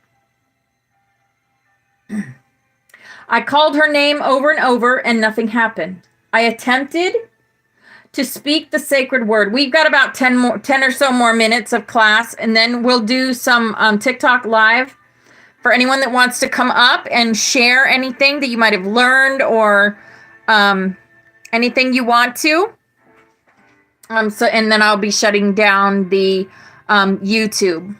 I called her name over and over and nothing happened. I attempted to speak the sacred word. We've got about 10 or so more minutes of class, and then we'll do some TikTok live for anyone that wants to come up and share anything that you might have learned or anything you want to. And then I'll be shutting down the YouTube,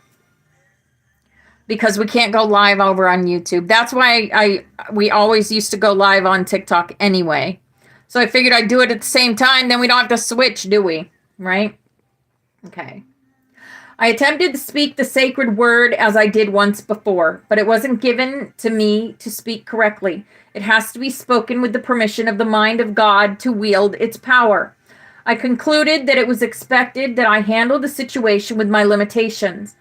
because we can't go live over on YouTube. That's why we always used to go live on TikTok anyway. So I figured I'd do it at the same time, then we don't have to switch, do we? Right? Okay. I attempted to speak the sacred word as I did once before, but it wasn't given to me to speak correctly. It has to be spoken with the permission of the mind of God to wield its power. I concluded that it was expected that I handle the situation with my limitations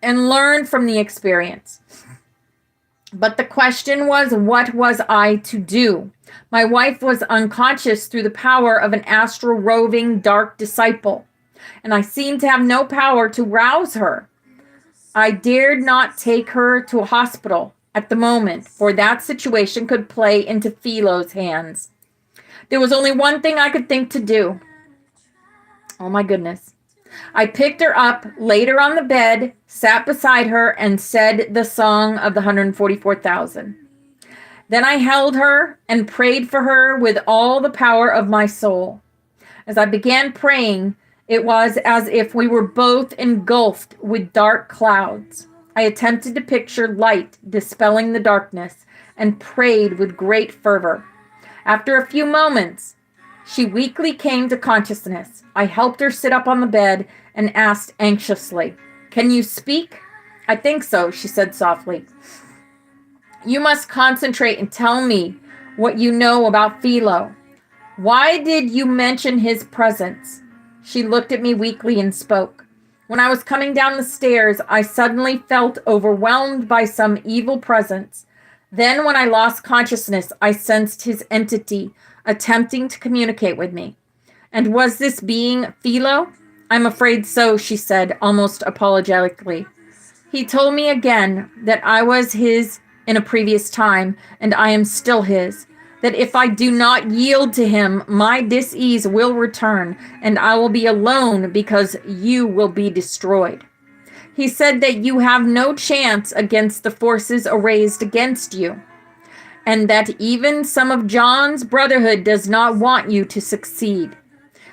and learn from the experience. But the question was, what was I to do? My wife was unconscious through the power of an astral roving dark disciple, and I seemed to have no power to rouse her. I dared not take her to a hospital at the moment, for that situation could play into Philo's hands. There was only one thing I could think to do. Oh my goodness. I picked her up, laid her on the bed, sat beside her, and said the song of the 144,000. Then I held her and prayed for her with all the power of my soul. As I began praying, it was as if we were both engulfed with dark clouds. I attempted to picture light dispelling the darkness and prayed with great fervor. After a few moments, she weakly came to consciousness. I helped her sit up on the bed and asked anxiously, "Can you speak?" "I think so," she said softly. "You must concentrate and tell me what you know about Philo. Why did you mention his presence?" She looked at me weakly and spoke. "When I was coming down the stairs, I suddenly felt overwhelmed by some evil presence. Then when I lost consciousness, I sensed his entity attempting to communicate with me." "And was this being Philo?" "I'm afraid so," she said, almost apologetically. "He told me again that I was his in a previous time, and I am still his. That if I do not yield to him, my dis-ease will return, and I will be alone because you will be destroyed. He said that you have no chance against the forces arrayed against you, and that even some of John's brotherhood does not want you to succeed.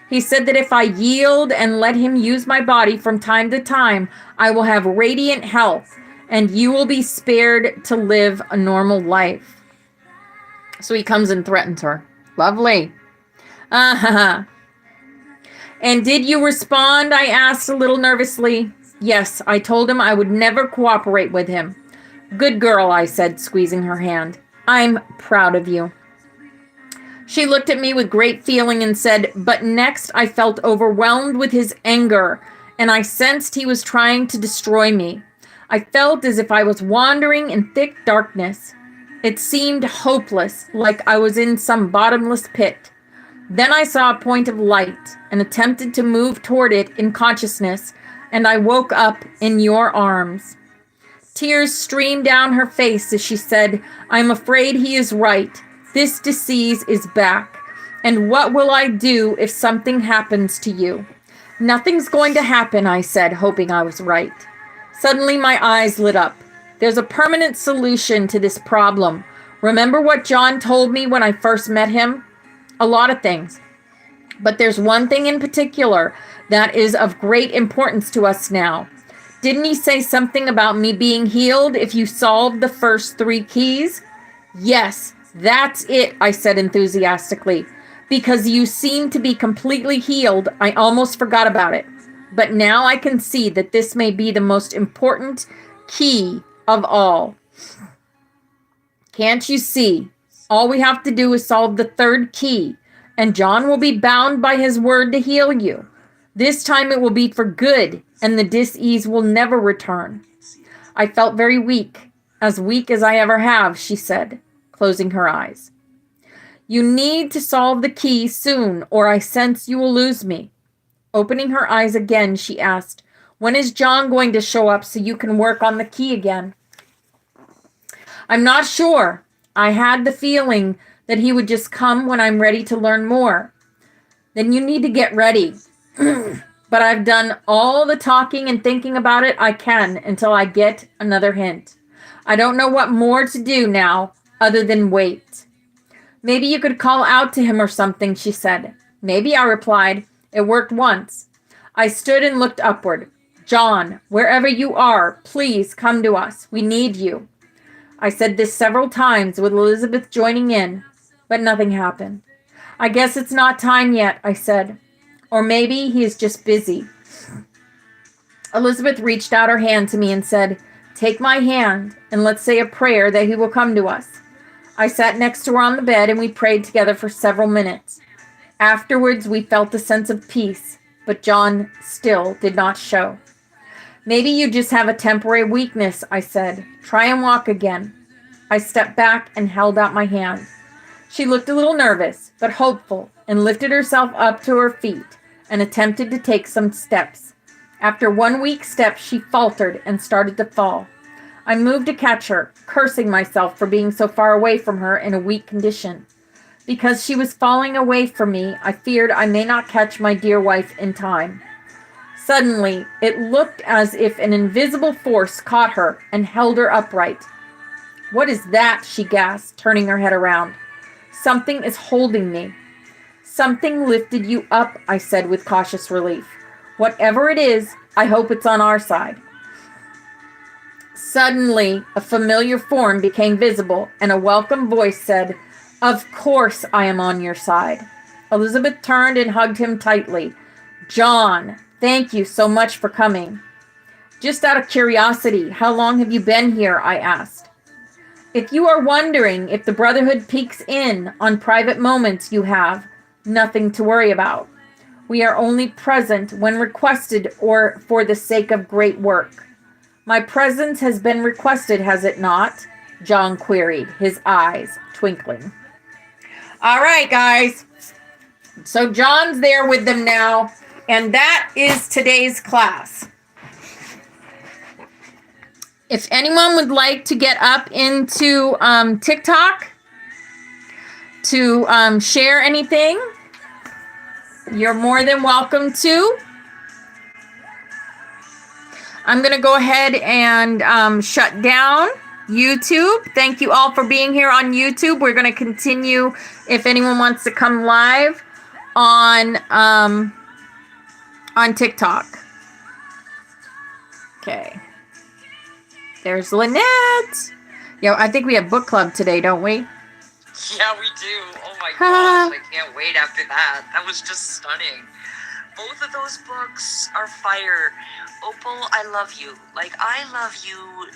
He said that if I yield and let him use my body from time to time, I will have radiant health, and you will be spared to live a normal life." So he comes and threatens her. Lovely. Uh-huh. And did you respond? I asked a little nervously. Yes, I told him I would never cooperate with him. Good girl, I said, squeezing her hand. I'm proud of you. She looked at me with great feeling and said, but next I felt overwhelmed with his anger, and I sensed he was trying to destroy me. I felt as if I was wandering in thick darkness. It seemed hopeless, like I was in some bottomless pit. Then I saw a point of light and attempted to move toward it in consciousness, and I woke up in your arms. Tears streamed down her face as she said, I'm afraid he is right. This disease is back. And what will I do if something happens to you? Nothing's going to happen, I said, hoping I was right. Suddenly my eyes lit up. There's a permanent solution to this problem. Remember what John told me when I first met him? A lot of things. But there's one thing in particular that is of great importance to us now. Didn't he say something about me being healed if you solved the first 3 keys? Yes, that's it, I said enthusiastically. Because you seem to be completely healed, I almost forgot about it. But now I can see that this may be the most important key of all. Can't you see? All we have to do is solve the 3rd key, and John will be bound by his word to heal you. This time it will be for good, and the dis-ease will never return. I felt very weak as I ever have, she said, closing her eyes. You need to solve the key soon, or I sense you will lose me. Opening her eyes again, she asked, when is John going to show up so you can work on the key again? I'm not sure. I had the feeling that he would just come when I'm ready to learn more. Then you need to get ready. But I've done all the talking and thinking about it I can until I get another hint. I don't know what more to do now other than wait. Maybe you could call out to him or something, she said. Maybe, I replied. It worked once. I stood and looked upward. John, wherever you are, please come to us. We need you. I said this several times with Elizabeth joining in, but nothing happened. I guess it's not time yet, I said. Or maybe he is just busy. Elizabeth reached out her hand to me and said, take my hand and let's say a prayer that he will come to us. I sat next to her on the bed and we prayed together for several minutes. Afterwards, we felt a sense of peace, but John still did not show. Maybe you just have a temporary weakness, I said. Try and walk again. I stepped back and held out my hand. She looked a little nervous, but hopeful, and lifted herself up to her feet and attempted to take some steps. After 1 weak step, she faltered and started to fall. I moved to catch her, cursing myself for being so far away from her in a weak condition. Because she was falling away from me, I feared I may not catch my dear wife in time. Suddenly, it looked as if an invisible force caught her and held her upright. What is that? She gasped, turning her head around. Something is holding me. Something lifted you up, I said with cautious relief. Whatever it is, I hope it's on our side. Suddenly, a familiar form became visible, and a welcome voice said, Of course I am on your side. Elizabeth turned and hugged him tightly. John, thank you so much for coming. Just out of curiosity, how long have you been here? I asked. If you are wondering if the Brotherhood peeks in on private moments you have, nothing to worry about. We are only present when requested or for the sake of great work. My presence has been requested, has it not? John queried, his eyes twinkling. All right, guys. So John's there with them now, and that is today's class. If anyone would like to get up into TikTok to share anything, you're more than welcome to. I'm going to go ahead and shut down YouTube. Thank you all for being here on YouTube. We're going to continue if anyone wants to come live on TikTok. Okay. There's Lynette. Yo, I think we have book club today, don't we? Yeah, we do. Oh my gosh, I can't wait after that. That was just stunning. Both of those books are fire. Opal, I love you. Like, I love you